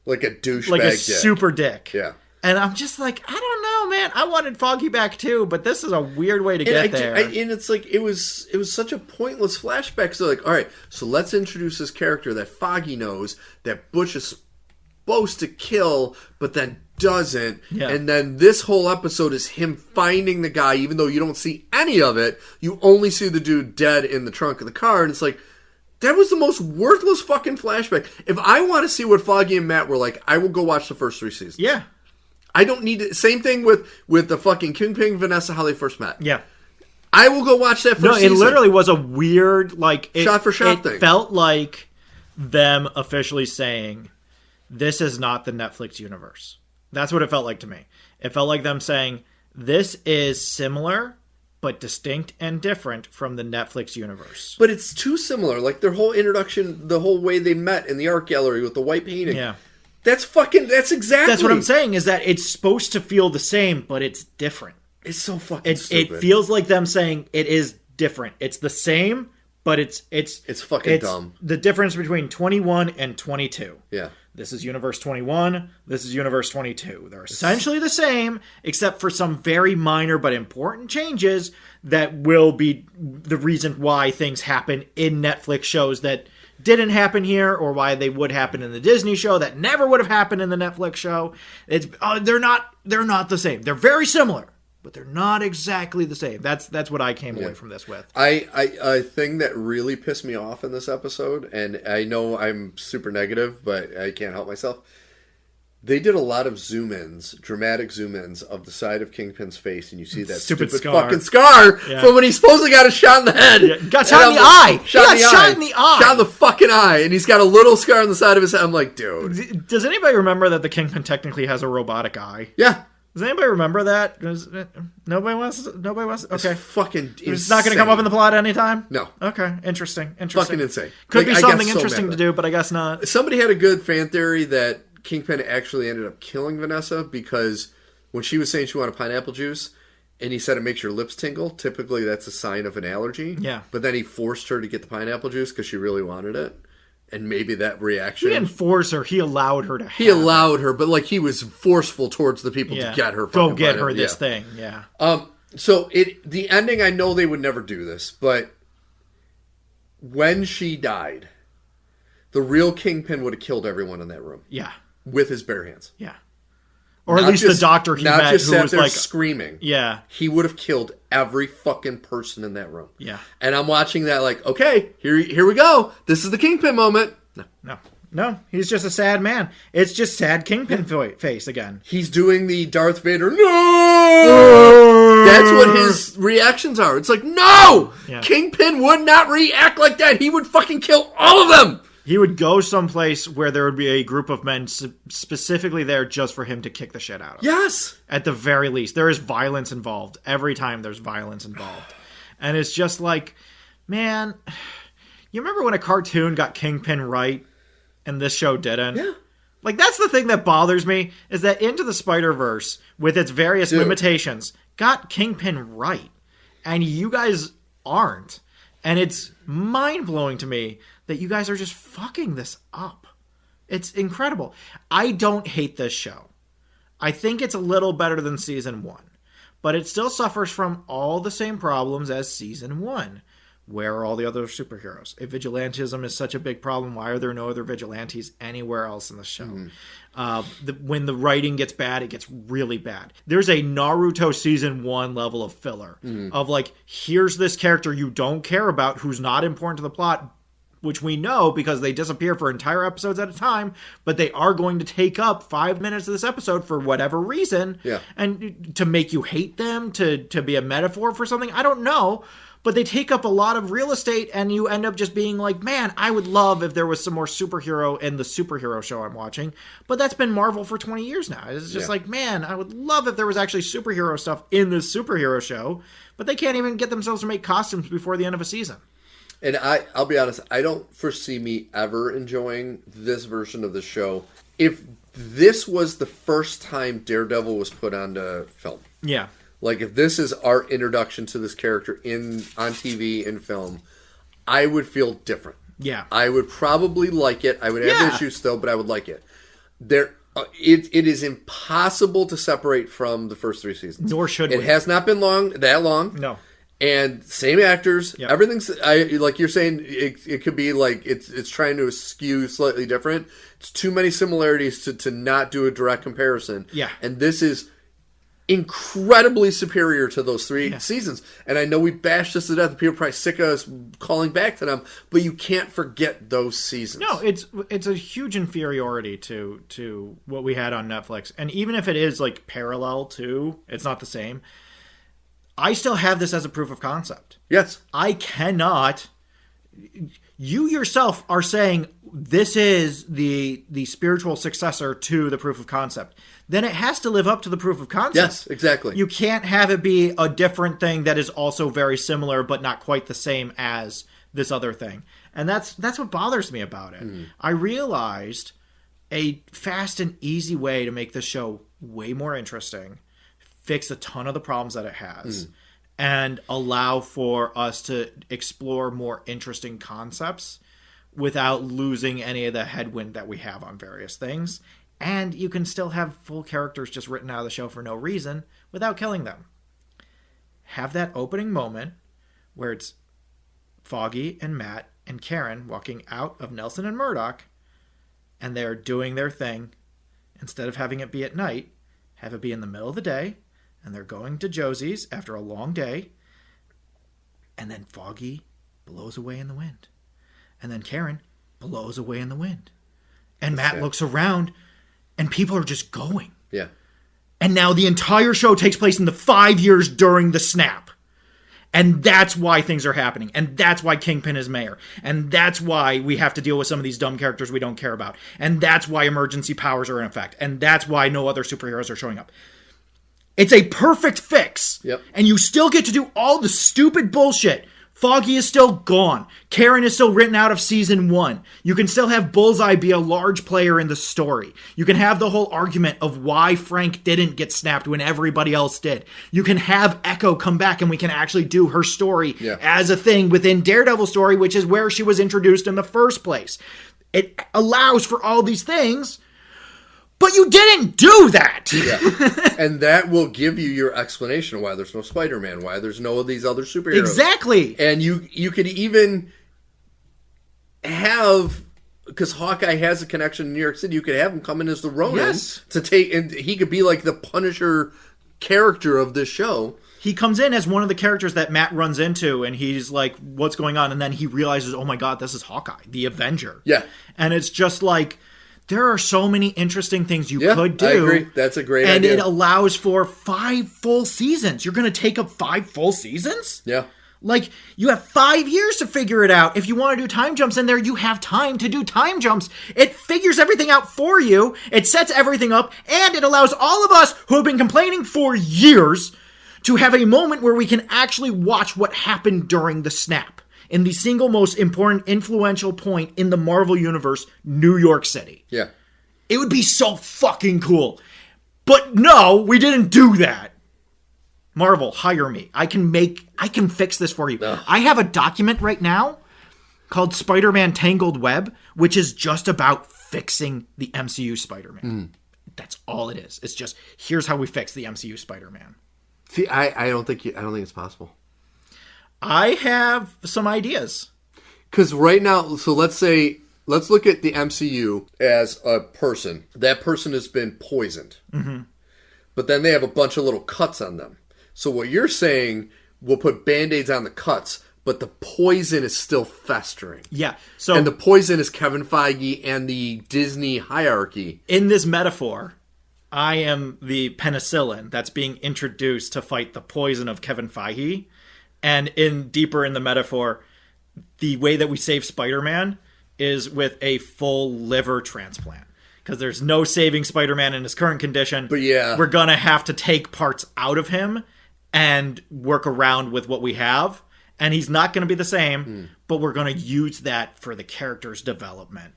Like a douchebag Like a dick. super dick. Yeah. And I'm just like, I don't know, man. I wanted Foggy back too, but this is a weird way to get there. And it's like, it was such a pointless flashback. So like, all right, so let's introduce this character that Foggy knows, that Butch is supposed to kill, but then doesn't. Yeah. And then this whole episode is him finding the guy, even though you don't see any of it. You only see the dude dead in the trunk of the car. And it's like, that was the most worthless fucking flashback. If I want to see what Foggy and Matt were like, I will go watch the first 3 seasons. Yeah. I don't need it. Same thing with the fucking Kingpin Vanessa, how they first met. Yeah. I will go watch that first season. It literally was a weird, like... shot for shot thing. It felt like them officially saying, this is not the Netflix universe. That's what it felt like to me. It felt like them saying, this is similar, but distinct and different from the Netflix universe. But it's too similar. Like, their whole introduction, the whole way they met in the art gallery with the white painting. Yeah. That's exactly... That's what I'm saying, is that it's supposed to feel the same, but it's different. It's so fucking stupid. It feels like them saying it is different. It's the same, but it's fucking dumb. The difference between 21 and 22. Yeah. This is Universe 21. This is Universe 22. They're essentially the same, except for some very minor but important changes that will be the reason why things happen in Netflix shows that didn't happen here, or why they would happen in the Disney show that never would have happened in the Netflix show. It's they're not the same. They're very similar, but they're not exactly the same. That's what I came away from this with. A thing that really pissed me off in this episode, and I know I'm super negative, but I can't help myself. They did a lot of zoom-ins, dramatic zoom-ins of the side of Kingpin's face, and you see that stupid scar. fucking scar from when he supposedly got a shot in the head. Yeah. Got shot in the eye. Shot in the eye. Shot in the fucking eye, and he's got a little scar on the side of his head. I'm like, dude. Does anybody remember that the Kingpin technically has a robotic eye? Yeah. Does anybody remember that? Nobody wants. Okay. It's fucking insane. It's not going to come up in the plot anytime? No. Okay. Interesting. Fucking insane. Could be something interesting to do, but I guess not. Somebody had a good fan theory that Kingpin actually ended up killing Vanessa because when she was saying she wanted pineapple juice and he said it makes your lips tingle, typically that's a sign of an allergy. Yeah. But then he forced her to get the pineapple juice because she really wanted it. And maybe that reaction... He didn't force her. He allowed her to have He allowed her, but like he was forceful towards the people to get her. Go get her this thing, yeah. So the ending, I know they would never do this, but when she died, the real Kingpin would have killed everyone in that room. Yeah. With his bare hands. Yeah. Or at least the doctor he met who was sat there like... screaming. Yeah. He would have killed every fucking person in that room. Yeah. And I'm watching that like, okay, here we go. This is the Kingpin moment. No, he's just a sad man. It's just sad Kingpin face again. He's doing the Darth Vader, no! That's what his reactions are. It's like, no! Yeah. Kingpin would not react like that. He would fucking kill all of them! He would go someplace where there would be a group of men specifically there just for him to kick the shit out of. Yes! At the very least. There is violence involved. Every time there's violence involved. And it's just like, man, you remember when a cartoon got Kingpin right and this show didn't? Yeah. Like, that's the thing that bothers me, is that Into the Spider-Verse, with its various limitations, got Kingpin right. And you guys aren't. And it's mind-blowing to me that you guys are just fucking this up. It's incredible. I don't hate this show. I think it's a little better than Season 1. But it still suffers from all the same problems as Season 1. Where are all the other superheroes? If vigilantism is such a big problem, why are there no other vigilantes anywhere else in the show? When the writing gets bad, it gets really bad. There's a Naruto Season 1 level of filler. Of like, here's this character you don't care about who's not important to the plot, which we know because they disappear for entire episodes at a time, but they are going to take up 5 minutes of this episode for whatever reason. Yeah. And to make you hate them, to be a metaphor for something, I don't know. But they take up a lot of real estate, and you end up just being like, man, I would love if there was some more superhero in the superhero show I'm watching. But that's been Marvel for 20 years now. It's just like, man, I would love if there was actually superhero stuff in this superhero show. But they can't even get themselves to make costumes before the end of a season. And I'll be honest, I don't foresee me ever enjoying this version of the show if this was the first time Daredevil was put onto film. Yeah. Like, if this is our introduction to this character on TV and film, I would feel different. Yeah. I would probably like it. I would have issues still, but I would like it. It is impossible to separate from the first 3 seasons. Nor should we. It has not been that long. No. And same actors. Yep. Everything's, like you're saying, it could be like it's trying to skew slightly different. It's too many similarities to not do a direct comparison. Yeah. And this is incredibly superior to those 3 seasons. And I know we bashed this to death. People are probably sick of us calling back to them, but you can't forget those seasons. No, it's a huge inferiority to what we had on Netflix. And even if it is like parallel to, it's not the same. I still have this as a proof of concept. Yes. I cannot. You yourself are saying this is the spiritual successor to the proof of concept. Then it has to live up to the proof of concept. Yes, exactly. You can't have it be a different thing that is also very similar but not quite the same as this other thing. And that's what bothers me about it. I realized a fast and easy way to make this show way more interesting, fix a ton of the problems that it has, and allow for us to explore more interesting concepts without losing any of the headwind that we have on various things. And you can still have full characters just written out of the show for no reason without killing them. Have that opening moment where it's Foggy and Matt and Karen walking out of Nelson and Murdoch, and they're doing their thing. Instead of having it be at night, have it be in the middle of the day, and they're going to Josie's after a long day, and then Foggy blows away in the wind. And then Karen blows away in the wind. And Matt looks around, And people are just going. Yeah. And now the entire show takes place in the 5 years during the snap. And that's why things are happening. And that's why Kingpin is mayor. And that's why we have to deal with some of these dumb characters we don't care about. And that's why emergency powers are in effect. And that's why no other superheroes are showing up. It's a perfect fix. Yep. And you still get to do all the stupid bullshit. Foggy is still gone. Karen is still written out of season 1. You can still have Bullseye be a large player in the story. You can have the whole argument of why Frank didn't get snapped when everybody else did. You can have Echo come back and we can actually do her story as a thing within Daredevil's story, which is where she was introduced in the first place. It allows for all these things, but you didn't do that. Yeah. And that will give you your explanation of why there's no Spider-Man, why there's no of these other superheroes. Exactly. And you could even have, because Hawkeye has a connection in New York City, you could have him come in as the Ronin to take, and he could be like the Punisher character of this show. He comes in as one of the characters that Matt runs into, and he's like, what's going on? And then he realizes, oh my God, this is Hawkeye, the Avenger. Yeah. And it's just like, there are so many interesting things you could do. I agree. That's a great idea. And it allows for 5 full seasons. You're going to take up 5 full seasons? Yeah. Like, you have 5 years to figure it out. If you want to do time jumps in there, you have time to do time jumps. It figures everything out for you. It sets everything up. And it allows all of us who have been complaining for years to have a moment where we can actually watch what happened during the snap. In the single most important, influential point in the Marvel Universe, New York City. Yeah. It would be so fucking cool. But no, we didn't do that. Marvel, hire me. I can fix this for you. No. I have a document right now called Spider-Man Tangled Web, which is just about fixing the MCU Spider-Man. That's all it is. It's just, here's how we fix the MCU Spider-Man. See, I don't think it's possible. I have some ideas. Because right now, so let's look at the MCU as a person. That person has been poisoned. Mm-hmm. But then they have a bunch of little cuts on them. So what you're saying, we'll put Band-Aids on the cuts, but the poison is still festering. Yeah. So, and the poison is Kevin Feige and the Disney hierarchy. In this metaphor, I am the penicillin that's being introduced to fight the poison of Kevin Feige. And deeper in the metaphor, the way that we save Spider-Man is with a full liver transplant. Because there's no saving Spider-Man in his current condition. But yeah. We're going to have to take parts out of him and work around with what we have. And he's not going to be the same, but we're going to use that for the character's development.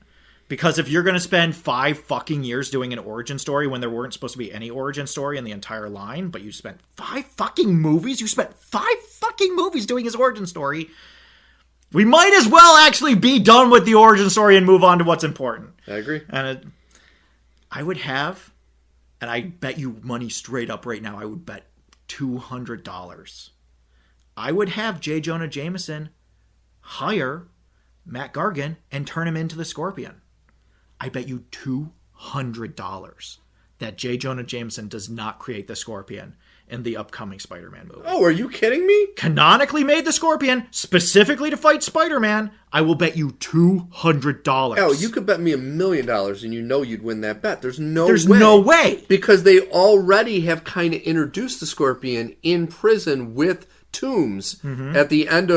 Because if you're going to spend 5 fucking years doing an origin story when there weren't supposed to be any origin story in the entire line, but you spent 5 fucking movies, doing his origin story, we might as well actually be done with the origin story and move on to what's important. I agree. And I would have, and I bet you money straight up right now, I would bet $200. I would have J. Jonah Jameson hire Matt Gargan and turn him into the Scorpion. I bet you $200 that J. Jonah Jameson does not create the Scorpion in the upcoming Spider-Man movie. Oh, are you kidding me? Canonically made the Scorpion specifically to fight Spider-Man. I will bet you $200. Oh, you could bet me $1 million and you know you'd win that bet. There's no way. Because they already have kind of introduced the Scorpion in prison with Toomes at the end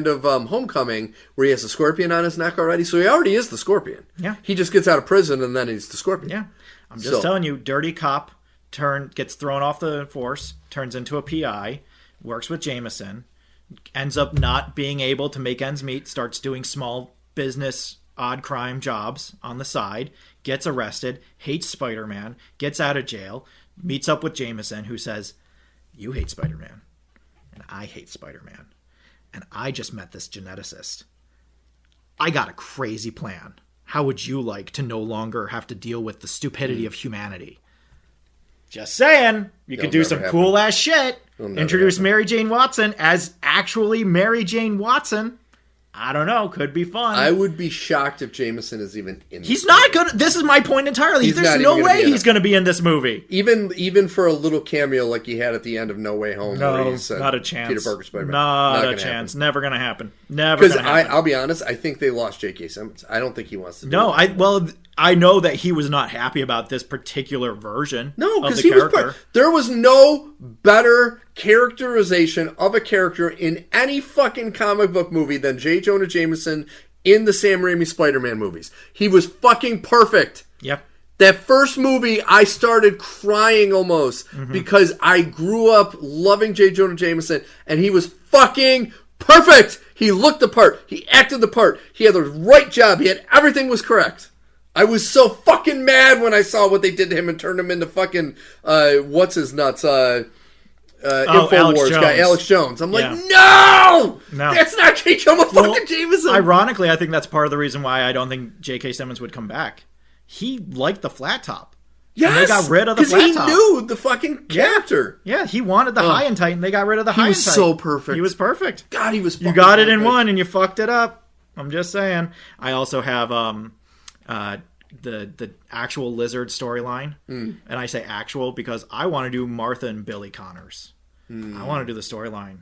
of Homecoming, where he has a scorpion on his neck already. So he already is the Scorpion. Yeah. He just gets out of prison and then he's the Scorpion. Yeah. I'm just telling you, dirty cop gets thrown off the force, turns into a PI, works with Jameson, ends up not being able to make ends meet, starts doing small business odd crime jobs on the side, gets arrested, hates Spider-Man, gets out of jail, meets up with Jameson, who says, "You hate Spider-Man. And I hate Spider-Man. And I just met this geneticist. I got a crazy plan. How would you like to no longer have to deal with the stupidity of humanity?" Just saying. You could do some cool ass shit. Introduce Mary Jane Watson as actually Mary Jane Watson. I don't know. Could be fun. I would be shocked if Jameson is even in. He's not gonna. This is my point entirely. He's There's not no even gonna way be in he's it. going to be in this movie. Even for a little cameo like he had at the end of No Way Home. where No, he said, not a chance. Peter Parker Spider-Man. Not a gonna chance. happen. Never going to happen. Never. Because Gonna happen. I'll be honest, I think they lost J.K. Simmons. I don't think he wants to. Do No, it. I know that he was not happy about this particular version. No, of because the he was. character. There was no better characterization of a character in any fucking comic book movie than J. Jonah Jameson in the Sam Raimi Spider-Man movies. He was fucking perfect. Yep. That first movie, I started crying almost because I grew up loving J. Jonah Jameson, and he was fucking perfect. He looked the part. He acted the part. He had the right job. He had everything was correct. I was so fucking mad when I saw what they did to him and turned him into fucking what's his nuts InfoWars guy, Alex Jones. I'm like, no, that's not J. Jonah fucking Jameson. Ironically, I think that's part of the reason why I don't think J.K. Simmons would come back. He liked the flat top. Yes, and they got rid of the flat top. Because he knew the fucking character. Yeah, he wanted the high and tight, and they got rid of the high and tight. He was so perfect. He was perfect. God, he was fucking You got it in perfect. one, and you fucked it up. I'm just saying. I also have the actual Lizard storyline. And I say actual because I want to do Martha and Billy Connors. I want to do the storyline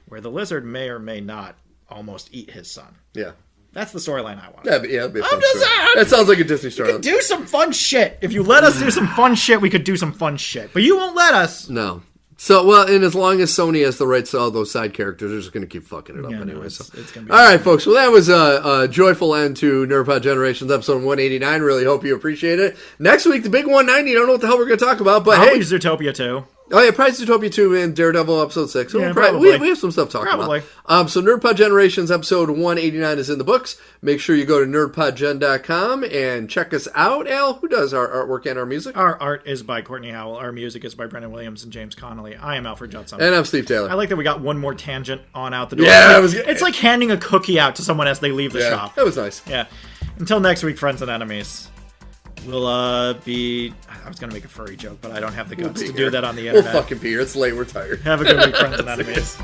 where the Lizard may or may not almost eat his son. Yeah. That's the storyline I want. That'd be a I'm fun just story. saying. That sounds like a Disney story. We could do some fun shit. If you let us do some fun shit, we could do some fun shit. But you won't let us. No. So, well, and as long as Sony has the rights to all those side characers, they're just going to keep fucking it up Yeah, anyway. no, So. it's gonna be All right, folks. Well, that was a joyful end to Nerdpod Generations episode 189. Really hope you appreciate it. Next week, the big 190. I don't know what the hell we're going to talk about, but Probably hey. Zootopia 2. Oh, yeah, Price Zootopia 2 and Daredevil episode 6. So Yeah, we probably. have some stuff to talk Probably. about. So Nerdpod Generations episode 189 is in the books. Make sure you go to nerdpodgen.com and check us out. Al, who does our artwork and our music? Our art is by Kortney Howell. Our music is by Brendan Williams and James Connolly. I am Alfred Judson. And I'm Steve Taylor. I like that we got one more tangent on out the door. Yeah, it's like handing a cookie out to someone as they leave the shop. That was nice. Yeah. Until next week, friends and enemies. We'll be... I was going to make a furry joke, but I don't have the guts to do that on the internet. We'll fucking be here. It's late. We're tired. Have a good week, friends and enemies.